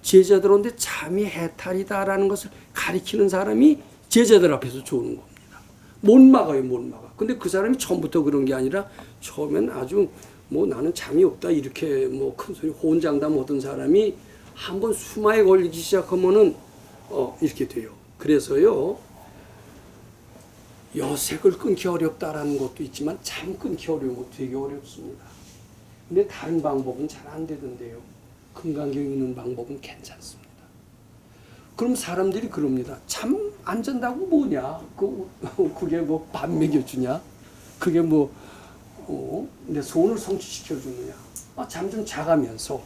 제자들한테 잠이 해탈이다라는 것을 가리키는 사람이 제자들 앞에서 좋은 겁니다. 못 막아요, 못 막아. 근데 그 사람이 처음부터 그런 게 아니라 처음엔 아주 나는 잠이 없다 이렇게 큰 소리 호언장담하던 사람이 한번 수마에 걸리기 시작하면은 이렇게 돼요. 그래서요, 여색을 끊기 어렵다라는 것도 있지만 잠 끊기 어려운 것도 되게 어렵습니다. 근데 다른 방법은 잘 안 되던데요. 금강경 읽는 방법은 괜찮습니다. 그럼 사람들이 그럽니다. 잠 안 잔다고 뭐냐? 그게 밥 먹여주냐? 그게 내 소원을 성취시켜주느냐? 잠 좀 자가면서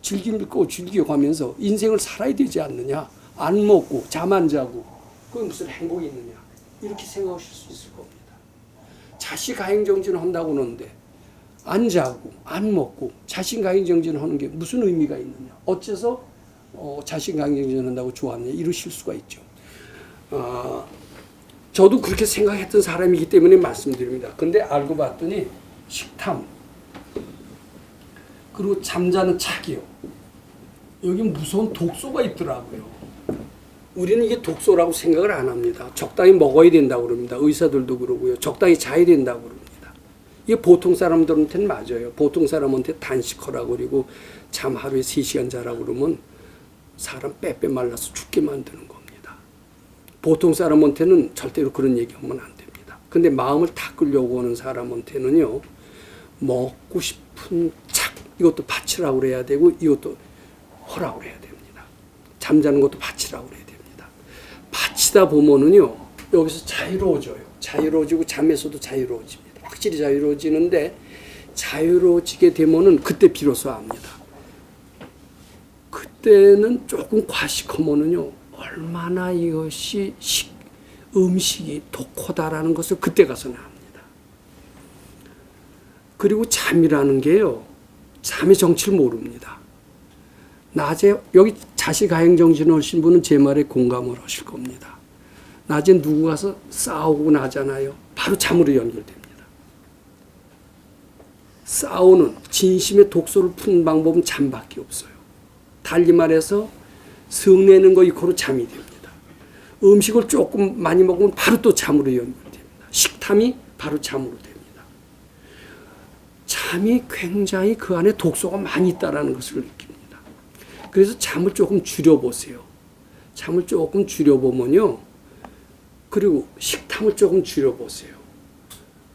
즐겨가면서 인생을 살아야 되지 않느냐? 안 먹고 잠 안 자고 그게 무슨 행복이 있느냐? 이렇게 생각하실 수 있을 겁니다. 자식 가행정진을 한다고 하는데 안 자고 안 먹고 자식 가행정진을 하는 게 무슨 의미가 있느냐? 어째서 자식 가행정진을 한다고 좋아하느냐? 이러실 수가 있죠. 저도 그렇게 생각했던 사람이기 때문에 말씀드립니다. 근데 알고 봤더니 식탐, 그리고 잠자는 착이요. 여기 무서운 독소가 있더라고요. 우리는 이게 독소라고 생각을 안 합니다. 적당히 먹어야 된다고 그럽니다. 의사들도 그러고요. 적당히 자야 된다고 그럽니다. 이게 보통 사람들한테는 맞아요. 보통 사람한테 단식하라고 그리고 잠 하루에 3시간 자라고 그러면 사람 빼빼 말라서 죽게 만드는 겁니다. 보통 사람한테는 절대로 그런 얘기하면 안 됩니다. 근데 마음을 닦으려고 하는 사람한테는요, 먹고 싶은 착, 이것도 바치라고 그래야 되고 이것도 허라고 그래야 됩니다. 잠자는 것도 바치라고 그래야 됩니다. 바치다 보면은요, 여기서 자유로워져요. 자유로워지고 잠에서도 자유로워집니다. 확실히 자유로워지는데, 자유로워지게 되면은 그때 비로소 압니다. 그때는 조금 과식하면은요, 얼마나 이것이 음식이 독하다라는 것을 그때 가서는 압니다. 그리고 잠이라는 게요, 잠의 정치를 모릅니다. 낮에 여기 자식 가행정진 하신 분은 제 말에 공감을 하실 겁니다. 낮에 누구 가서 싸우고 나잖아요. 바로 잠으로 연결됩니다. 싸우는 진심의 독소를 푸는 방법은 잠밖에 없어요. 달리 말해서 성내는 거 이코로 잠이 됩니다. 음식을 조금 많이 먹으면 바로 또 잠으로 연결됩니다. 식탐이 바로 잠으로 됩니다. 잠이 굉장히 그 안에 독소가 많이 있다는 것을 느낍니다. 그래서 잠을 조금 줄여보세요. 잠을 조금 줄여보면요. 그리고 식탐을 조금 줄여보세요.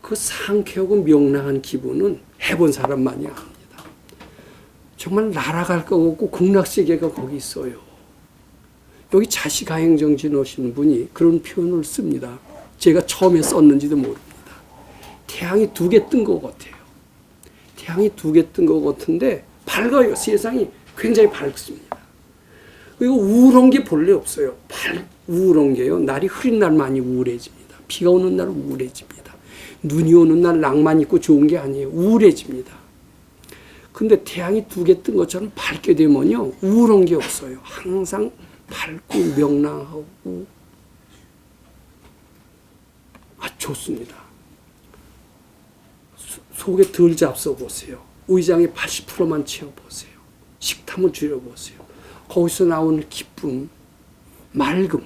그 상쾌하고 명랑한 기분은 해본 사람만이 압니다. 정말 날아갈 것 같고 극락세계가 거기 있어요. 여기 자시가행정진 오시는 분이 그런 표현을 씁니다. 제가 처음에 썼는지도 모릅니다. 태양이 2개 뜬 것 같아요. 태양이 2개 뜬 것 같은데 밝아요. 세상이 굉장히 밝습니다. 그리고 우울한 게 본래 없어요. 우울한 게요. 날이 흐린 날 많이 우울해집니다. 비가 오는 날 우울해집니다. 눈이 오는 날 낭만 있고 좋은 게 아니에요. 우울해집니다. 근데 태양이 2개 뜬 것처럼 밝게 되면요. 우울한 게 없어요. 항상 밝고 명랑하고 좋습니다. 속에 덜 잡숴 보세요. 의장의 80%만 채워보세요. 식탐을 줄여보세요. 거기서 나오는 기쁨, 맑음,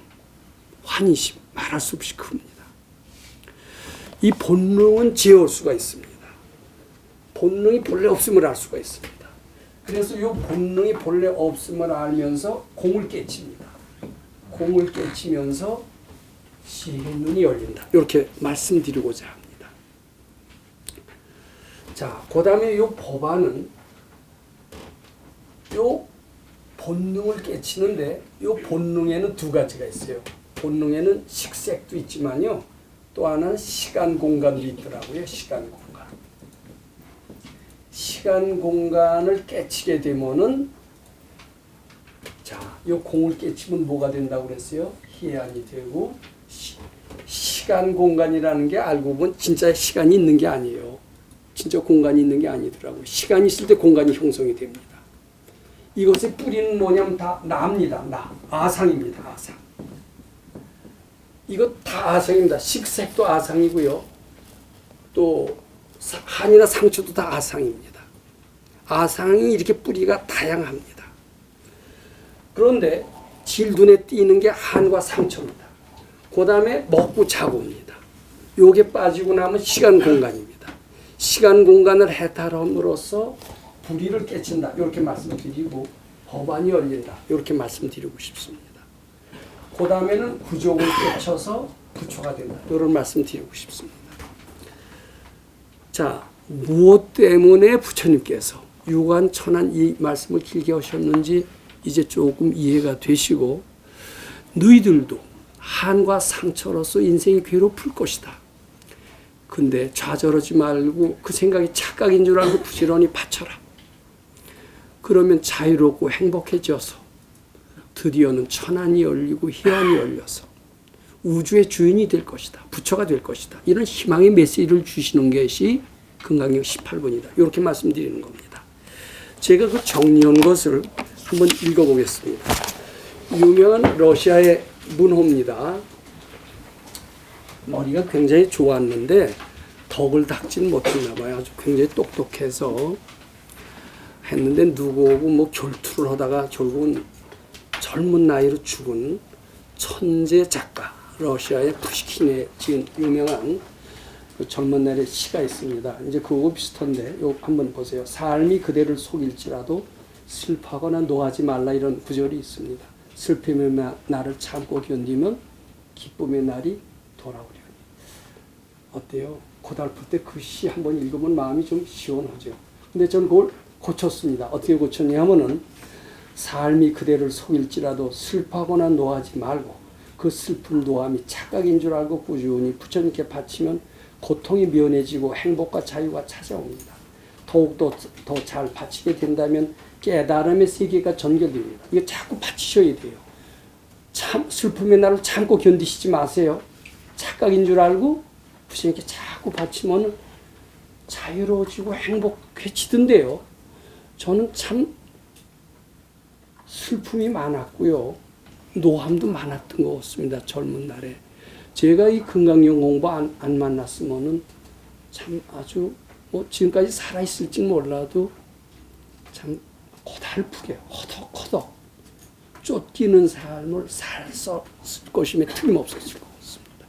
환희심 말할 수 없이 큽니다. 이 본능은 지어올 수가 있습니다. 본능이 본래 없음을 알 수가 있습니다. 그래서 이 본능이 본래 없음을 알면서 공을 깨칩니다. 공을 깨치면서 시의 눈이 열린다. 이렇게 말씀드리고자 합니다. 자, 그 다음에 이 법안은 이 본능을 깨치는데 이 본능에는 2가지가 있어요. 본능에는 식색도 있지만요. 또 하나는 시간 공간도 있더라고요. 시간 공간. 시간 공간을 깨치게 되면은 자, 이 공을 깨치면 뭐가 된다고 그랬어요? 희한이 되고 시간 공간이라는 게 알고 보면 진짜 시간이 있는 게 아니에요. 진짜 공간이 있는 게 아니더라고요. 시간이 있을 때 공간이 형성이 됩니다. 이것의 뿌리는 뭐냐면 다 나입니다. 나. 아상입니다. 아상. 이거 다 아상입니다. 식색도 아상이고요. 또 한이나 상처도 다 아상입니다. 아상이 이렇게 뿌리가 다양합니다. 그런데 제일 눈에 띄는 게 한과 상처입니다. 그 다음에 먹고 자고입니다. 요게 빠지고 나면 시간 공간입니다. 시간 공간을 해탈함으로써 불의를 깨친다. 이렇게 말씀드리고 법안이 열린다. 이렇게 말씀드리고 싶습니다. 그 다음에는 부족을 깨쳐서 부처가 된다. 이런 말씀드리고 싶습니다. 자, 무엇 때문에 부처님께서 유관천한 이 말씀을 길게 하셨는지 이제 조금 이해가 되시고 너희들도 한과 상처로서 인생이 괴롭을 것이다. 근데 좌절하지 말고 그 생각이 착각인 줄 알고 부지런히 바쳐라. 그러면 자유롭고 행복해져서 드디어는 천안이 열리고 희안이 열려서 우주의 주인이 될 것이다. 부처가 될 것이다. 이런 희망의 메시지를 주시는 것이 금강경 18번이다. 이렇게 말씀드리는 겁니다. 제가 그 정리한 것을 한번 읽어보겠습니다. 유명한 러시아의 문호입니다. 머리가 굉장히 좋았는데 덕을 닦지는 못했나 봐요. 아주 굉장히 똑똑해서 했는데 누구하고 뭐 결투를 하다가 결국은 젊은 나이로 죽은 천재 작가, 러시아의 푸시킨에 지은 유명한 그 젊은 날의 시가 있습니다. 이제 그거 비슷한데 요 한번 보세요. 삶이 그대를 속일지라도 슬퍼하거나 노하지 말라 이런 구절이 있습니다. 슬픔의 날을 참고 견디면 기쁨의 날이 돌아오려니. 어때요? 고달플 때 그 시 한번 읽으면 마음이 좀 시원하죠. 근데 저는 그걸 고쳤습니다. 어떻게 고쳤냐 하면은 삶이 그대를 속일지라도 슬퍼하거나 노하지 말고 그 슬픈 노함이 착각인 줄 알고 꾸준히 부처님께 바치면 고통이 면해지고 행복과 자유가 찾아옵니다. 더욱더 더 잘 바치게 된다면 깨달음의 세계가 전개됩니다. 이거 자꾸 바치셔야 돼요. 참 슬픔의 날을 참고 견디시지 마세요. 착각인 줄 알고 부처님께 자꾸 바치면 자유로워지고 행복해지던데요. 저는 참 슬픔이 많았고요. 노함도 많았던 것 같습니다. 젊은 날에. 제가 이 금강경 공부 안 만났으면은 참 아주 뭐 지금까지 살아있을진 몰라도 참 고달프게 허덕허덕 쫓기는 삶을 살았을 것임에 틀림없었을 것 같습니다.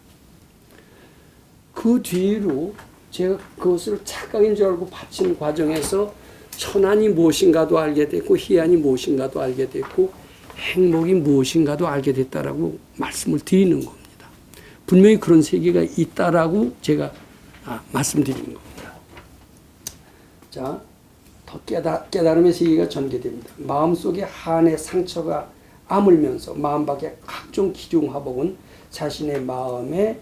그 뒤로 제가 그것을 착각인 줄 알고 바친 과정에서 천안이 무엇인가도 알게 됐고 희안이 무엇인가도 알게 됐고 행복이 무엇인가도 알게 됐다라고 말씀을 드리는 겁니다. 분명히 그런 세계가 있다라고 제가 말씀드리는 겁니다. 자, 더 깨달음의 세계가 전개됩니다. 마음속에 한의 상처가 아물면서 마음 밖에 각종 기중화복은 자신의 마음에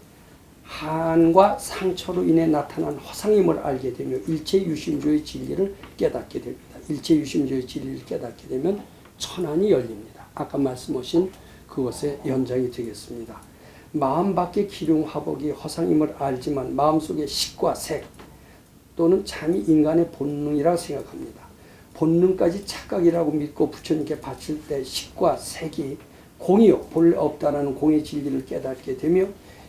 한과 상처로 인해 나타난 허상임을 알게 되며 일체 유심조의 진리를 깨닫게 됩니다. 일체 유심조의 진리를 깨닫게 되면 천안이 열립니다. 아까 말씀하신 그것의 연장이 되겠습니다. 마음 밖의 기륭화복이 허상임을 알지만 마음속의 식과 색 또는 잠이 인간의 본능이라고 생각합니다. 본능까지 착각이라고 믿고 부처님께 바칠 때 식과 색이 공이요 본래 없다라는 공의 진리를 깨닫게 되며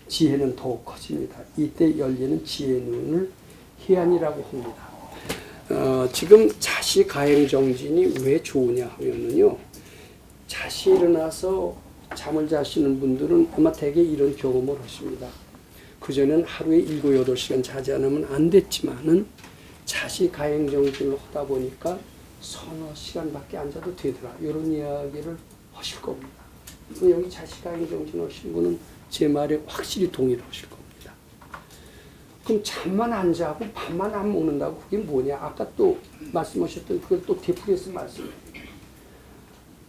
지혜는 더욱 커집니다. 이때 열리는 지혜의 눈을 희안이라고 합니다. 지금 자시 가행정진이 왜 좋으냐 하면은요, 자시 일어나서 잠을 자시는 분들은 아마 대개 이런 경험을 하십니다. 그전엔 하루에 7, 8시간 자지 않으면 안 됐지만은 자시 가행정진을 하다 보니까 서너 시간밖에 안 자도 되더라. 이런 이야기를 하실 겁니다. 여기 자시 가행정진 하신 분은 제 말에 확실히 동일하실 겁니다. 그럼 잠만 안 자고 밥만 안 먹는다고 그게 뭐냐? 아까 또 말씀하셨던 그걸 또 되풀이해서 말씀드려요.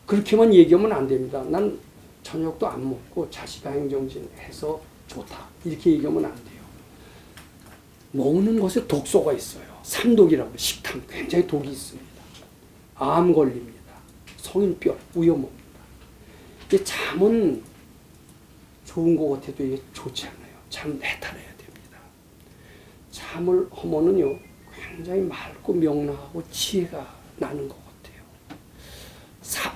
그렇게만 얘기하면 안 됩니다. 난 저녁도 안 먹고 자식가행정진 해서 좋다. 이렇게 얘기하면 안 돼요. 먹는 것에 독소가 있어요. 삼독이라고 식탐 굉장히 독이 있습니다. 암 걸립니다. 성인병 위험합니다. 이게 잠은 좋은 것 같아도 이게 좋지 않아요. 잠 해탈해야 됩니다. 잠을 하면은요 굉장히 맑고 명랑하고 지혜가 나는 것 같아요.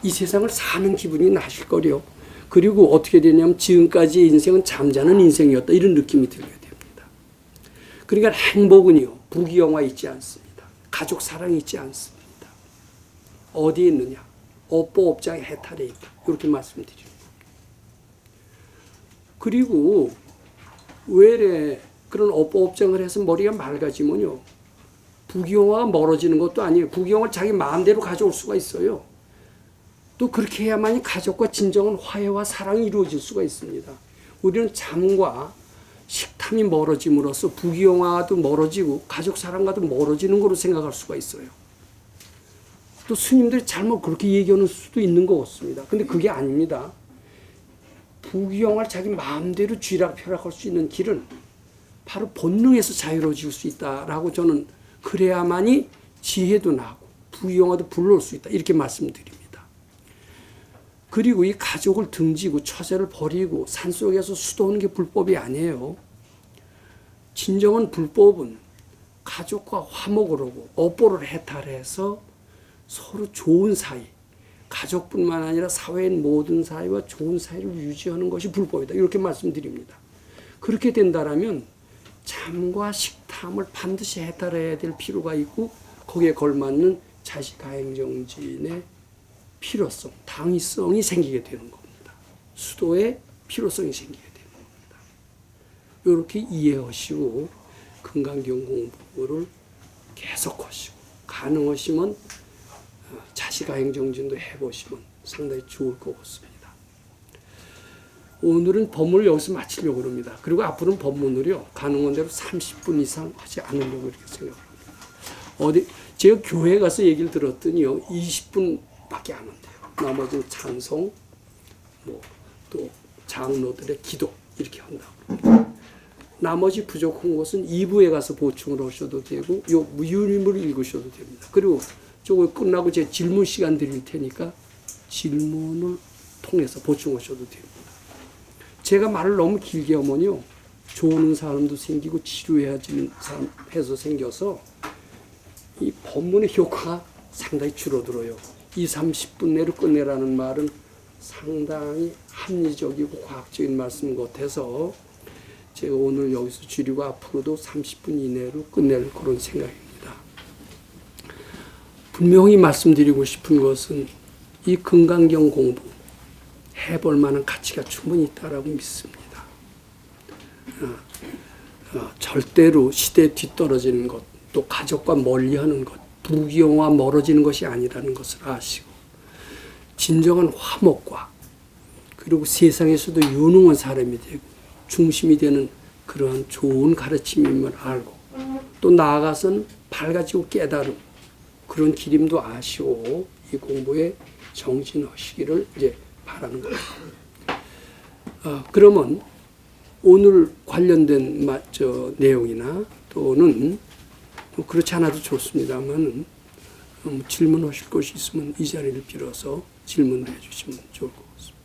이 세상을 사는 기분이 나실 거래요. 그리고 어떻게 되냐면 지금까지의 인생은 잠자는 인생이었다 이런 느낌이 들게 됩니다. 그러니까 행복은요 부귀영화 있지 않습니다. 가족 사랑이 있지 않습니다. 어디에 있느냐? 업보업장의 해탈에 있다. 이렇게 말씀드립니다. 그리고 왜 그런 업보업장을 해서 머리가 맑아지면요 부귀영화가 멀어지는 것도 아니에요. 부귀영화를 자기 마음대로 가져올 수가 있어요. 또 그렇게 해야만이 가족과 진정한 화해와 사랑이 이루어질 수가 있습니다. 우리는 잠과 식탐이 멀어짐으로써 부귀영화도 멀어지고 가족 사랑과도 멀어지는 거로 생각할 수가 있어요. 또 스님들이 잘못 그렇게 얘기하는 수도 있는 것 같습니다. 근데 그게 아닙니다. 부귀영화를 자기 마음대로 쥐락펴락할 수 있는 길은 바로 본능에서 자유로워질 수 있다라고 저는 그래야만이 지혜도 나고 부귀영화도 불러올 수 있다 이렇게 말씀드립니다. 그리고 이 가족을 등지고 처제를 버리고 산속에서 수도하는 게 불법이 아니에요. 진정한 불법은 가족과 화목을 하고 업보를 해탈해서 서로 좋은 사이, 가족뿐만 아니라 사회의 모든 사이와 좋은 사이를 유지하는 것이 불법이다. 이렇게 말씀드립니다. 그렇게 된다면 잠과 식탐을 반드시 해탈해야 될 필요가 있고 거기에 걸맞는 자식가행정진의 필요성, 당위성이 생기게 되는 겁니다. 수도의 필요성이 생기게 되는 겁니다. 이렇게 이해하시고 금강경 공부를 계속하시고 가능하시면 자식가행정진도 해보시면 상당히 좋을 것 같습니다. 오늘은 법문을 여기서 마치려고 합니다. 그리고 앞으로는 법문을요 가능한 대로 30분 이상 하지 않으려고 이렇게 생각합니다. 제가 교회 가서 얘기를 들었더니요 20분밖에 안 한대요. 나머지는 찬송, 또 장로들의 기도 이렇게 한다고 합니다. 나머지 부족한 것은 2부에 가서 보충을 하셔도 되고 요 무유림을 읽으셔도 됩니다. 그리고 저거 끝나고 제 질문 시간 드릴 테니까 질문을 통해서 보충하셔도 됩니다. 제가 말을 너무 길게 하면요 좋은 사람도 생기고 지루해지는 사람 해서 생겨서 이 법문의 효과가 상당히 줄어들어요. 30분 내로 끝내라는 말은 상당히 합리적이고 과학적인 말씀 같아서 제가 오늘 여기서 줄이고 앞으로도 30분 이내로 끝낼 그런 생각입니다. 분명히 말씀드리고 싶은 것은 이 금강경 공부 해볼 만한 가치가 충분히 있다라고 믿습니다. 절대로 시대에 뒤떨어지는 것, 또 가족과 멀리하는 것, 부귀영화 멀어지는 것이 아니라는 것을 아시고 진정한 화목과 그리고 세상에서도 유능한 사람이 되고 중심이 되는 그러한 좋은 가르침임을 알고 또 나아가서는 밝아지고 깨달음 그런 기림도 아시고 이 공부에 정진하시기를 이제 바라는 겁니다. 그러면 오늘 관련된 내용이나 또는 뭐 그렇지 않아도 좋습니다만 질문하실 것이 있으면 이 자리를 빌어서 질문해 주시면 좋을 것 같습니다.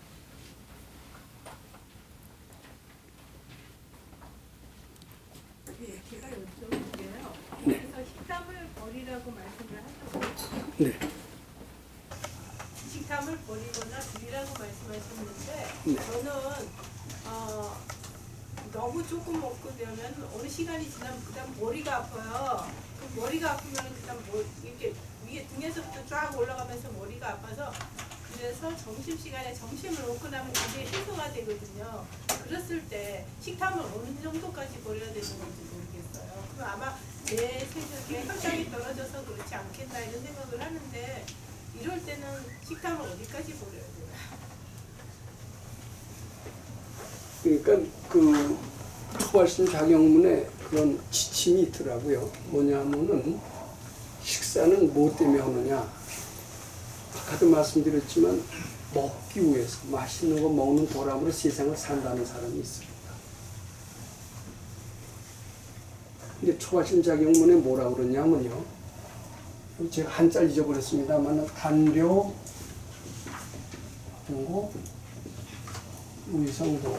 네, 제가 여쭤볼게요. 네. 그래서 식탐을 버리라고 말씀을 하셨어요. 네. 식탐을 버리거나 줄이라고 말씀하셨는데 네. 저는 너무 조금 먹고 되면 어느 시간이 지나면 그다음 머리가 아파요. 그 머리가 아프면 그다음 이렇게 위에 등에서부터 쫙 올라가면서 머리가 아파서 그래서 점심시간에 점심을 먹고 나면 그게 해소가 되거든요. 그랬을 때 식탐을 어느 정도까지 버려야 되는 건지 모르겠어요. 그럼 아마 내 생각에 혈당이 떨어져서 그렇지 않겠나 이런 생각을 하는데 이럴 때는 식탐을 어디까지 버려야 돼요? 그러니까 그 초발심 작용문에 그런 지침이 있더라고요. 뭐냐면은 식사는 뭐 때문에 하느냐. 아까도 말씀드렸지만 먹기 위해서 맛있는 거 먹는 보람으로 세상을 산다는 사람이 있습니다. 근데 초발심 작용문에 뭐라고 그러냐면요. 제가 한자 잊어버렸습니다만 단료, 그리고 의성도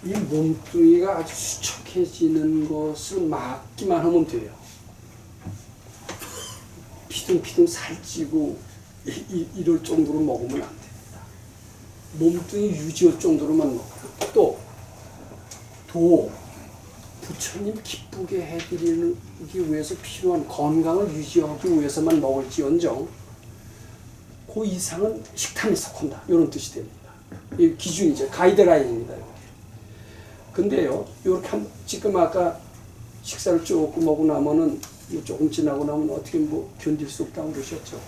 이 몸뚱이가 아주 수척해지는 것을 막기만 하면 돼요. 피둥피둥 살찌고 이럴 정도로 먹으면 안 됩니다. 몸뚱이 유지할 정도로만 먹어요. 또 부처님 기쁘게 해드리기 위해서 필요한 건강을 유지하기 위해서만 먹을지언정 그 이상은 식탐에 속한다. 이런 뜻이 됩니다. 이 기준이죠. 가이드라인입니다. 근데요, 이렇게 지금 아까 식사를 조금 먹고 나면은 조금 지나고 나면 어떻게 뭐 견딜 수 없다고 그러셨죠.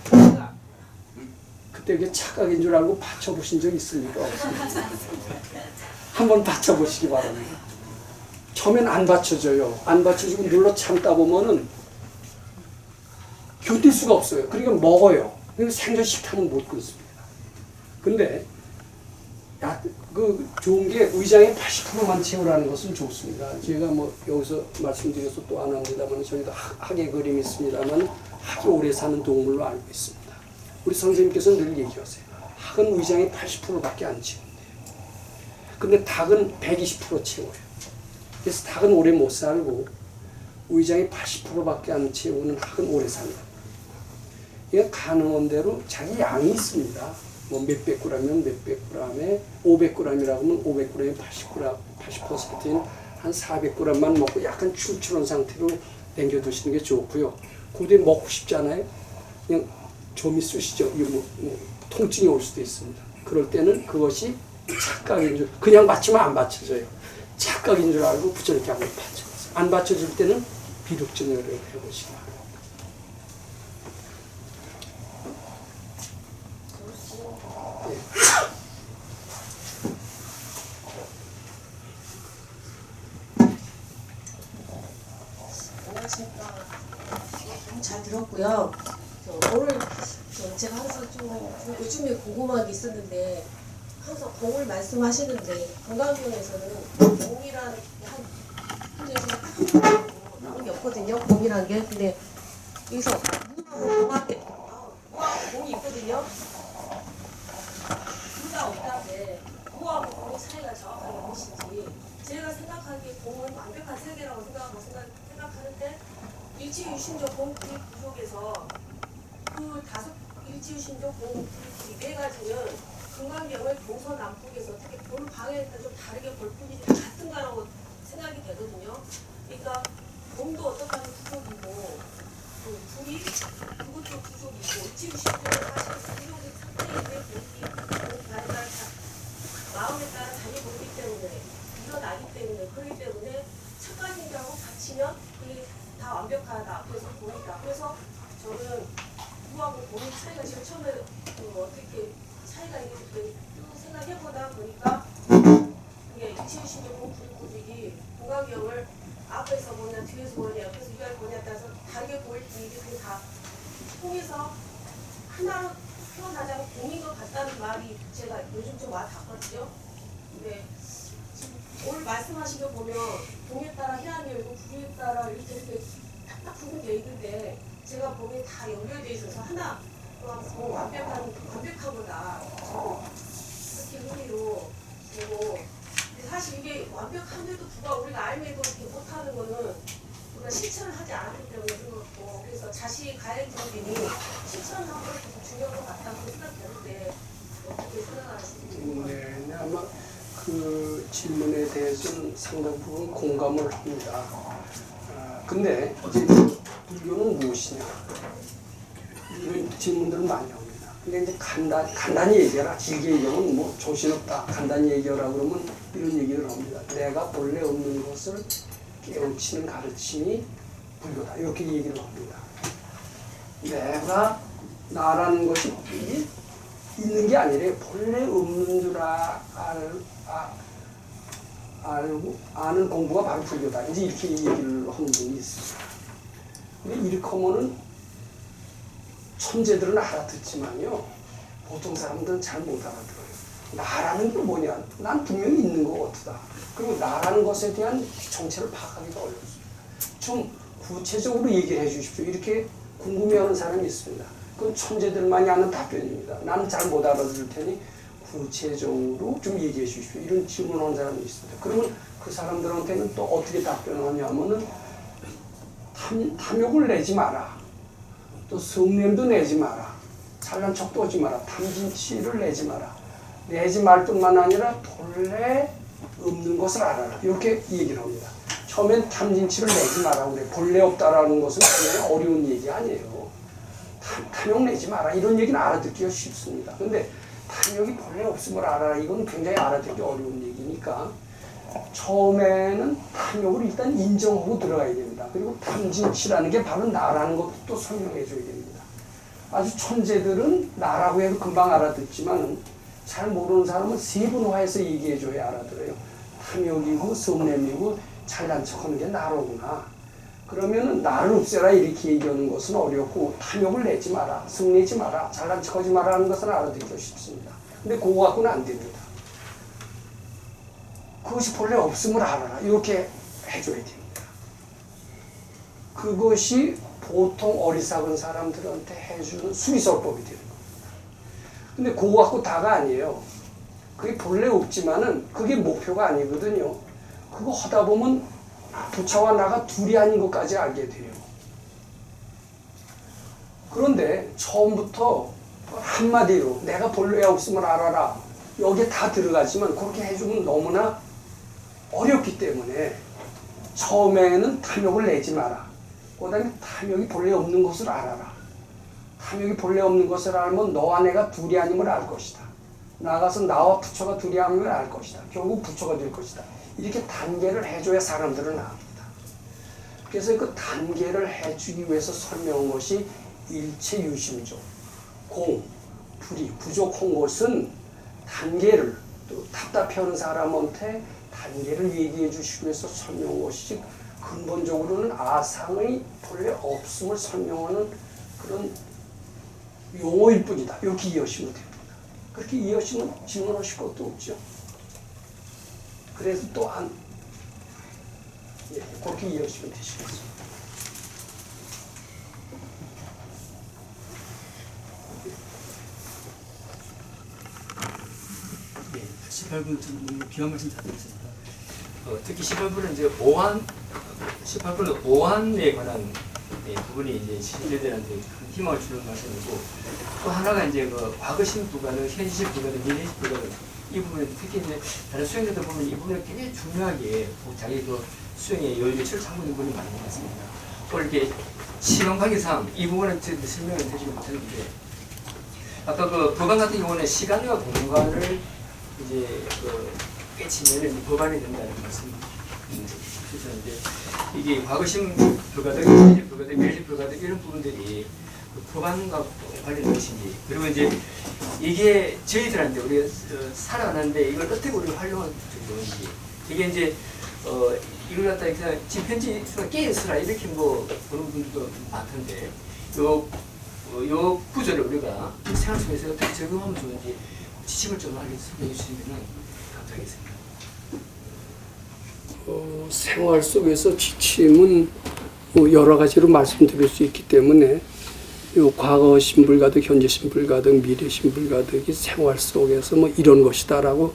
그때 그게 착각인 줄 알고 받쳐보신 적 있습니까? 없습니까? 한번 받쳐보시기 바랍니다. 처음엔 안 받쳐져요. 안 받쳐지고 눌러 참다 보면은 견딜 수가 없어요. 그러니까 먹어요. 생전 식탐은 못 끊습니다. 근데 그 좋은 게 의장의 80%만 채우라는 것은 좋습니다. 제가 뭐 여기서 말씀드려서 또 안 합니다만 저희도 학의 그림이 있습니다만 학이 오래 사는 동물로 알고 있습니다. 우리 선생님께서는 늘 얘기하세요. 학은 의장의 80%밖에 안 채운대요. 근데 닭은 120% 채워요. 그래서 닭은 오래 못 살고 의장의 80%밖에 안 채우는 학은 오래 산다. 이건 가능한 대로 자기 양이 있습니다. 뭐 몇백 g이면 몇백 g에 500g이라고 하면 500g에 80%인 한 400g만 먹고 약간 출출한 상태로 남겨 두시는 게 좋고요. 그때 먹고 싶잖아요. 그냥 좀이 쑤시죠. 뭐 통증이 올 수도 있습니다. 그럴 때는 그것이 착각인 줄, 그냥 맞추면 안 받쳐져요. 착각인 줄 알고 부처님께 한번 받쳐보세요. 안 받쳐줄 때는 비륵증을 해보시기 바랍니다. 안녕하십니까. 너무 잘 들었고요. 오늘 제가 항상 좀 요즘에 궁금한 게 있었는데 항상 공을 말씀하시는데 건강병원에서는 공이란 나온 게 없거든요. 공이란 게. 근데 여기서 무하고 공이 있거든요. 둘 다 없다는데 무하고 공의 차이가 정확하게 무엇인지 제가 생각하기에 공은 완벽한 세계라고 생각하는데 일치유신조 공풀 부족에서 그 일치유신조 공풀 네 가지는 건강병을 동서남북에서 어떻게 볼 방향에 따라 좀 다르게 볼 뿐이지 같은가라고 생각이 되거든요. 그러니까 공도 어떻게 하면 부족이고 그 불이 그것도 부족이고 일치유신조를 사실 부족의 상태인데 공이 마음에 따라 다리 보기 때문에 어떻게 차이가 있는지 쭉 생각해보다 보니까 이게 이치유신조 공부들이 공각형을 앞에서 보냐 뒤에서 보냐 옆에서 위에 보냐에 따라서 다르게 보일 때 이게 다 통해서 하나로 표현하자면 공인 것 같다는 말이 제가 요즘 좀 와닿거든요. 근데 지금 오늘 말씀하신 거 보면 동에 따라 해안이 있고 북에 따라 이렇게 딱딱 구분되어 있는데 제가 보기엔 다 연결되어 있어서 하나 완벽하구나 그렇게 의미로 보고 사실 이게 완벽한데도 불구하고 우리가 알면도 이렇게 못하는 거는 우리가 실천을 하지 않았기 때문에 그런 거고 그래서 자식 가행 정신이 실천하는 것도 중요한 것 같다고 생각되는데 어떻게 생각하시는지 네, 아마 그 질문에 대해서는 상당 부분 공감을 합니다. 근데 이제 불교는 무엇이냐 이런 질문들은 많이 합니다. 근데 이제 간단히 얘기하라, 길게 얘기하면 뭐 정신없다, 간단히 얘기하라 그러면 이런 얘기를 합니다. 내가 본래 없는 것을 깨우치는 가르침이 불교다, 이렇게 얘기를 합니다. 내가 나라는 것이 있는 게 아니라 본래 없는 줄 알고 아는 공부가 바로 불교다, 이제 이렇게 얘기를 하는 분이 있습니다. 근데 이렇게 하면은 천재들은 알아듣지만요, 보통 사람들은 잘 못 알아들어요. 나라는 게 뭐냐? 난 분명히 있는 거 같다. 그리고 나라는 것에 대한 정체를 파악하기가 어렵습니다. 좀 구체적으로 얘기를 해 주십시오. 이렇게 궁금해하는 사람이 있습니다. 그건 천재들만이 아는 답변입니다. 나는 잘 못 알아들을 테니 구체적으로 좀 얘기해 주십시오. 이런 질문하는 사람이 있습니다. 그러면 그 사람들한테는 또 어떻게 답변하냐면은 탐욕을 내지 마라. 또 성냄도 내지 마라. 잘난 척도 하지 마라. 탐진치를 내지 마라. 내지 말 뿐만 아니라 본래 없는 것을 알아라. 이렇게 얘기를 합니다. 처음엔 탐진치를 내지 마라 그래. 본래 없다라는 것은 그냥 어려운 얘기 아니에요. 탐욕 내지 마라. 이런 얘기는 알아듣기가 쉽습니다. 근데 탐욕이 본래 없음을 알아라. 이건 굉장히 알아듣기 어려운 얘기니까 처음에는 탐욕을 일단 인정하고 들어가야 됩니다. 그리고 탐진치라는 게 바로 나라는 것도 또 설명해 줘야 됩니다. 아주 천재들은 나라고 해도 금방 알아듣지만 잘 모르는 사람은 세분화해서 얘기해 줘야 알아들어요. 탐욕이고 성냄이고 잘난 척하는 게 나로구나. 그러면은 나를 없애라 이렇게 얘기하는 것은 어렵고 탐욕을 내지 마라, 성내지 마라, 잘난 척하지 마라 하는 것은 알아듣기가 쉽습니다. 근데 그거 갖고는 안 됩니다. 그것이 본래 없음을 알아라. 이렇게 해줘야 됩니다. 그것이 보통 어리석은 사람들한테 해주는 수리설법이 되는 겁니다. 근데 그거 갖고 다가 아니에요. 그게 본래 없지만은 그게 목표가 아니거든요. 그거 하다 보면 부처와 나가 둘이 아닌 것까지 알게 돼요. 그런데 처음부터 한마디로 내가 본래 없음을 알아라. 여기에 다 들어가지만 그렇게 해주면 너무나 어렵기 때문에 처음에는 탐욕을 내지 마라. 그 다음에 탐욕이 본래 없는 것을 알아라. 탐욕이 본래 없는 것을 알면 너와 내가 둘이 아님을 알 것이다. 나아가서 나와 부처가 둘이 아님을 알 것이다. 결국 부처가 될 것이다. 이렇게 단계를 해줘야 사람들은 압니다. 그래서 그 단계를 해주기 위해서 설명한 것이 일체 유심조, 공, 불이 부족한 것은 단계를 또 답답해하는 사람한테 단계를 얘기해 주시기 위해서 설명한 것이지 근본적으로는 아상의 본래 없음을 설명하는 그런 용어일 뿐이다. 이렇게 이해하시면 됩니다. 그렇게 이해하시면 질문하실 것도 없죠. 그래서 또한 그렇게 이해하시면 되시겠습니다. 네, 18분 좀 귀한 말씀 잘 들었습니다. 특히 18분은 이제 오한 18분은 오한에 관한 부분이 이제 시민들한테 큰 힘을 주는 말씀이고 또 하나가 이제 그 과거심 불가능, 현실 불가능, 미래심 불가능 이 부분에 특히 이제 다른 수행자들 보면 이 부분을 굉장히 중요하게 자기 그 수행의 열매를 참고 있는 분이 많은 것 같습니다. 또 이렇게 시간 관계상 이 부분은 설명을 드리지 못했는데 아까 그 법안 같은 경우는 시간과 공간을 이제 그 깨치면은 법안이 된다는 말씀 주셨는데 이게 과거심 불가능, 현실 불가능, 미래심 불가능 이런 부분들이 불안과 관련된 것인지, 그리고 이제 이게 저희들한테 우리가 살아가는데 이걸 어떻게 우리가 활용하는 건지, 이게 이제 이걸 갖다 그냥 지금 현재 깨있으라 이렇게 뭐 보는 분들도 많던데, 요 구조를 우리가 생활 속에서 어떻게 적용하면 좋은지 지침을 좀 설명해 주시면 감사하겠습니다. 생활 속에서 지침은 뭐 여러 가지로 말씀드릴 수 있기 때문에 요 과거 신불가득, 현재 신불가득, 미래 신불가득이 생활 속에서 뭐 이런 것이다라고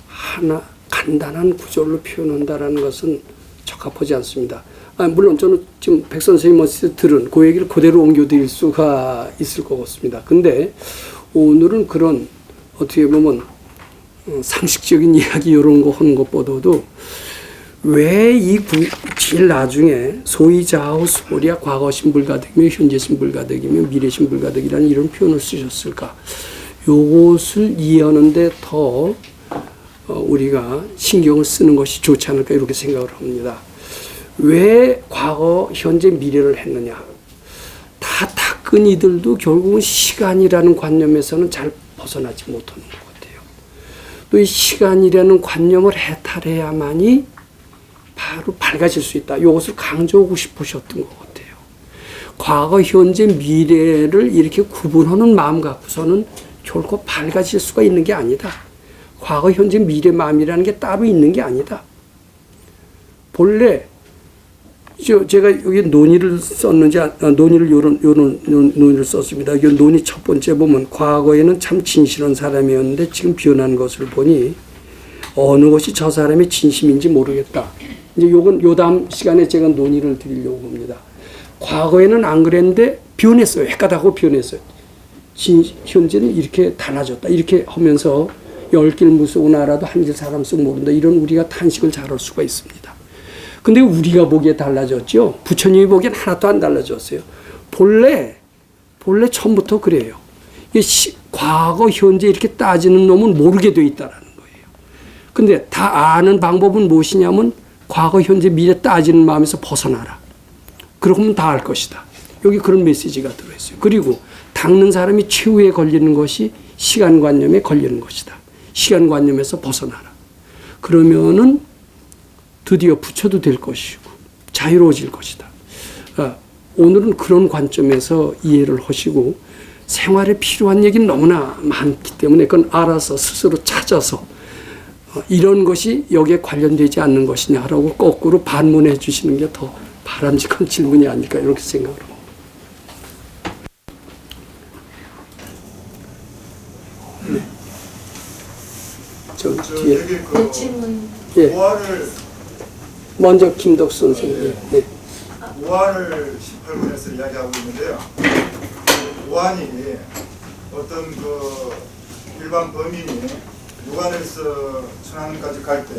하나 간단한 구절로 표현한다라는 것은 적합하지 않습니다. 물론 저는 지금 백 선생님한테 들은 그 얘기를 그대로 옮겨드릴 수가 있을 것 같습니다. 근데 오늘은 그런 어떻게 보면 상식적인 이야기 이런 거 하는 것보다도 왜 이 제일 나중에 소위 좌우 수보리야 과거 신불가득이며 현재 신불가득이며 미래 신불가득이라는 이런 표현을 쓰셨을까? 요것을 이해하는데 더 우리가 신경을 쓰는 것이 좋지 않을까 이렇게 생각을 합니다. 왜 과거, 현재, 미래를 했느냐? 다 닦은 이들도 결국은 시간이라는 관념에서는 잘 벗어나지 못하는 것 같아요. 또 이 시간이라는 관념을 해탈해야만이 바로 밝아질 수 있다. 이것을 강조하고 싶으셨던 것 같아요. 과거, 현재, 미래를 이렇게 구분하는 마음 갖고서는 결코 밝아질 수가 있는 게 아니다. 과거, 현재, 미래 마음이라는 게 따로 있는 게 아니다. 본래 제가 여기 논의를 썼는지 논의를 요런 논의를 썼습니다. 이 논의 첫 번째 보면 과거에는 참 진실한 사람이었는데 지금 변한 것을 보니 어느 것이 저 사람의 진심인지 모르겠다. 이제 요 다음 시간에 제가 논의를 드리려고 합니다. 과거에는 안 그랬는데 변했어요. 헷가닥하고 변했어요. 현재는 이렇게 달라졌다. 이렇게 하면서 열 길 무속은 알아도 한 길 사람 속 모른다. 이런 우리가 탄식을 잘할 수가 있습니다. 근데 우리가 보기에 달라졌죠. 부처님이 보기엔 하나도 안 달라졌어요. 본래 처음부터 그래요. 과거, 현재 이렇게 따지는 놈은 모르게 돼 있다라는 거예요. 근데 다 아는 방법은 무엇이냐면 과거, 현재, 미래 따지는 마음에서 벗어나라. 그러면 다 알 것이다. 여기 그런 메시지가 들어있어요. 그리고 닦는 사람이 최후에 걸리는 것이 시간관념에 걸리는 것이다. 시간관념에서 벗어나라. 그러면은 드디어 부처도 될 것이고 자유로워질 것이다. 오늘은 그런 관점에서 이해를 하시고 생활에 필요한 얘기는 너무나 많기 때문에 그건 알아서 스스로 찾아서 이런 것이 여기에 관련되지 않는 것이냐라고 거꾸로 반문해 주시는 게 더 바람직한 질문이 아닐까 이렇게 생각을 합니다. 네. 저 뒤에 여기 그 질문. 예. 우화를 먼저 김덕수 선생님. 네. 우한을 18분에서 이야기하고 있는데요. 우한이 어떤 그 일반 범인이 유관에서 천안까지 갈 때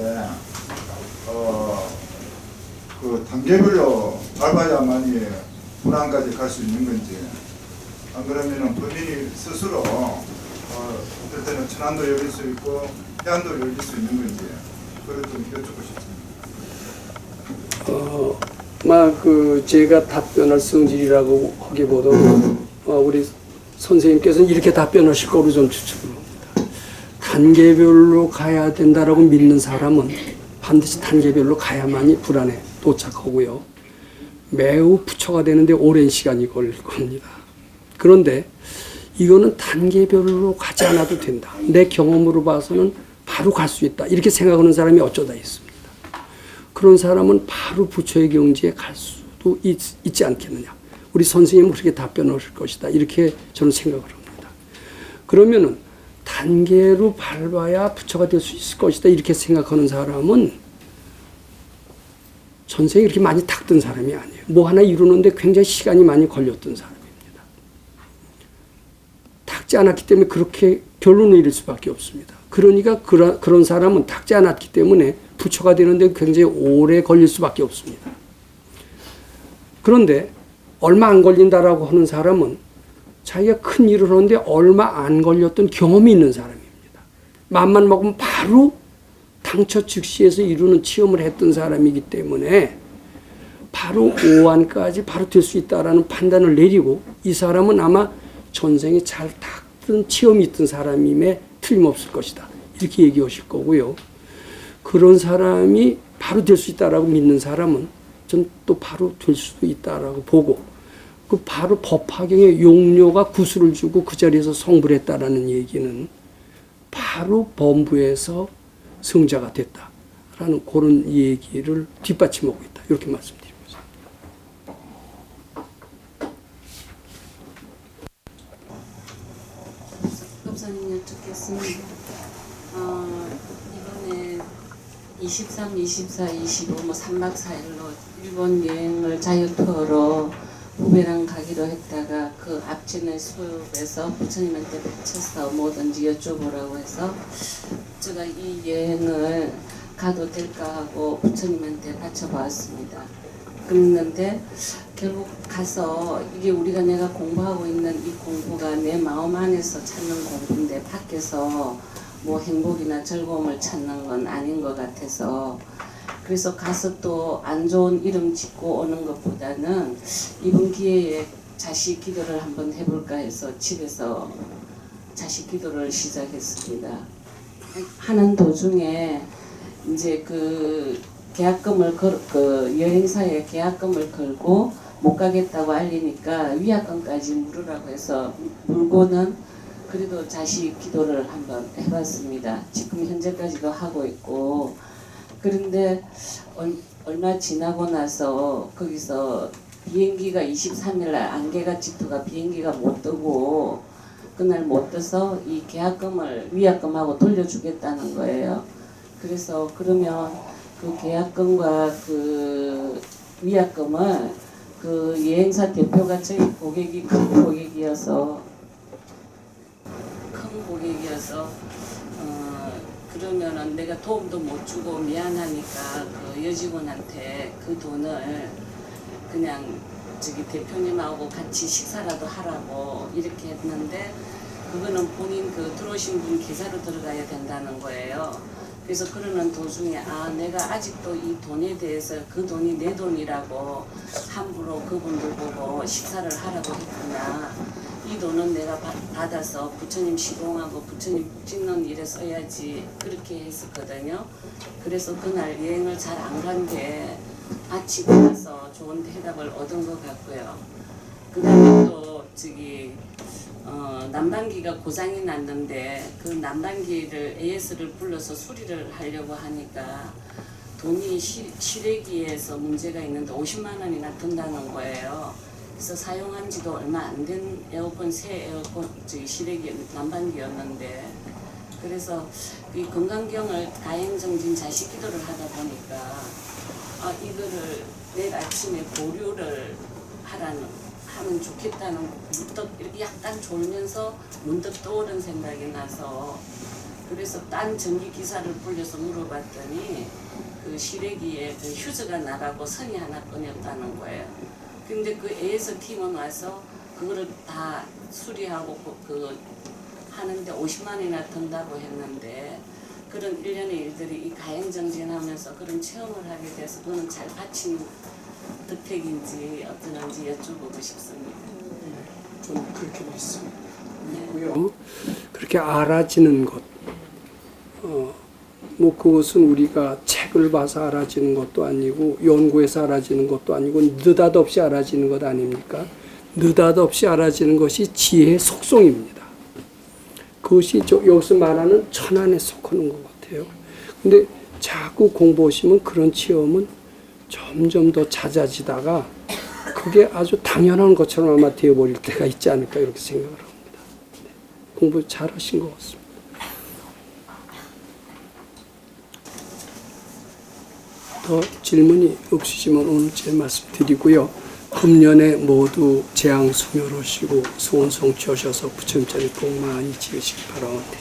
그 단계별로 밟아야만이 불안까지 갈 수 있는 건지, 안 그러면은 범인이 스스로 어떨 때는 천안도 열릴 수 있고 해안도 열릴 수 있는 건지 그걸 좀 여쭙고 싶습니다. 제가 답변할 성질이라고 하기보다는 우리 선생님께서는 이렇게 답변하실 거로 좀 추측을 합니다. 단계별로 가야 된다라고 믿는 사람은 반드시 단계별로 가야만이 불안에 도착하고요. 매우 부처가 되는데 오랜 시간이 걸릴 겁니다. 그런데 이거는 단계별로 가지 않아도 된다. 내 경험으로 봐서는 바로 갈 수 있다. 이렇게 생각하는 사람이 어쩌다 있습니다. 그런 사람은 바로 부처의 경지에 갈 수도 있지 않겠느냐. 우리 선생님은 그렇게 답변하실 것이다. 이렇게 저는 생각을 합니다. 그러면은 단계로 밟아야 부처가 될 수 있을 것이다. 이렇게 생각하는 사람은 전생에 이렇게 많이 닦던 사람이 아니에요. 뭐 하나 이루는데 굉장히 시간이 많이 걸렸던 사람입니다. 닦지 않았기 때문에 그렇게 결론을 내릴 수밖에 없습니다. 그러니까 그런 사람은 닦지 않았기 때문에 부처가 되는데 굉장히 오래 걸릴 수밖에 없습니다. 그런데 얼마 안 걸린다라고 하는 사람은 자기가 큰 일을 하는데 얼마 안 걸렸던 경험이 있는 사람입니다. 맘만 먹으면 바로 당처 즉시에서 이루는 체험을 했던 사람이기 때문에 바로 오한까지 바로 될 수 있다라는 판단을 내리고 이 사람은 아마 전생에 잘 닦던 체험이 있던 사람임에 틀림없을 것이다. 이렇게 얘기하실 거고요. 그런 사람이 바로 될 수 있다라고 믿는 사람은 전 또 바로 될 수도 있다라고 보고 그 바로 법화경에 용료가 구슬을 주고 그 자리에서 성불 했다라는 얘기는 바로 범부에서 성자가 됐다라는 그런 얘기를 뒷받침하고 있다. 이렇게 말씀드립니다. 법사님 여쭙겠습니다. 이번에 23, 24, 25 3박 4일로 일본 여행을 자유투어로 후배랑 가기로 했다가 그 앞전에 수업에서 부처님한테 바쳐서 뭐든지 여쭤보라고 해서 제가 이 여행을 가도 될까 하고 부처님한테 바쳐보았습니다. 그랬는데 결국 가서 이게 내가 공부하고 있는 이 공부가 내 마음 안에서 찾는 공부인데 밖에서 뭐 행복이나 즐거움을 찾는 건 아닌 것 같아서 그래서 가서 또 안 좋은 이름 짓고 오는 것보다는 이번 기회에 자식 기도를 한번 해볼까 해서 집에서 자식 기도를 시작했습니다. 하는 도중에 이제 그 계약금을 그 여행사에 계약금을 걸고 못 가겠다고 알리니까 위약금까지 물으라고 해서 물고는 그래도 자식 기도를 한번 해봤습니다. 지금 현재까지도 하고 있고 그런데 얼마 지나고 나서 거기서 비행기가 23일날 안개가 짙어가 비행기가 못 뜨고 그날 못 떠서 이 계약금을 위약금하고 돌려주겠다는 거예요. 그래서 그러면 그 계약금과 그 위약금을 그 여행사 대표가 저희 고객이 큰 고객이어서 그러면은 내가 도움도 못 주고 미안하니까 그 여직원한테 그 돈을 그냥 저기 대표님하고 같이 식사라도 하라고 이렇게 했는데 그거는 본인 그 들어오신 분 계좌로 들어가야 된다는 거예요. 그래서 그러는 도중에 내가 아직도 이 돈에 대해서 그 돈이 내 돈이라고 함부로 그분들 보고 식사를 하라고 했구나. 이 돈은 내가 받아서 부처님 시공하고 부처님 찍는 일에 써야지 그렇게 했었거든요. 그래서 그날 여행을 잘 안 간 게 마치고 나서 좋은 대답을 얻은 것 같고요. 그 다음에 또 난방기가 고장이 났는데 그 난방기를 AS를 불러서 수리를 하려고 하니까 돈이 실외기에서 문제가 있는데 50만 원이나 든다는 거예요. 그래서 사용한 지도 얼마 안 된 에어컨, 새 에어컨, 실외기 난방기였는데 그래서 이 건강경을 가행정진 자식 기도를 하다 보니까 이거를 내일 아침에 보류를 하면 좋겠다는 문득 이렇게 약간 졸면서 문득 떠오른 생각이 나서 그래서 딴 전기 기사를 불려서 물어봤더니 그 실외기에 그 휴즈가 나가고 선이 하나 끊겼다는 거예요. 근데 그 AS 팀은 와서 그거를 다 수리하고 하는데 50만 원이나 든다고 했는데 그런 일련의 일들이 이 가행정진하면서 그런 체험을 하게 돼서 그거는 잘 받친 득택인지 어떠한지 여쭤보고 싶습니다. 좀 그렇게 믿습니다. 네. 그렇게 알아지는 것, 뭐 그것은 우리가 책을 봐서 알아지는 것도 아니고 연구해서 알아지는 것도 아니고 느닷없이 알아지는 것 아닙니까? 느닷없이 알아지는 것이 지혜의 속성입니다. 그것이 여기서 말하는 천안에 속하는 것 같아요. 근데 자꾸 공부하시면 그런 체험은 점점 더 잦아지다가 그게 아주 당연한 것처럼 아마 되어버릴 때가 있지 않을까 이렇게 생각을 합니다. 네. 공부 잘하신 것 같습니다. 더 질문이 없으시면 오늘 제 말씀 드리고요. 금년에 모두 재앙 소멸하시고 소원 성취하셔서 부처님 자리 복 많이 지으시기 바랍니다.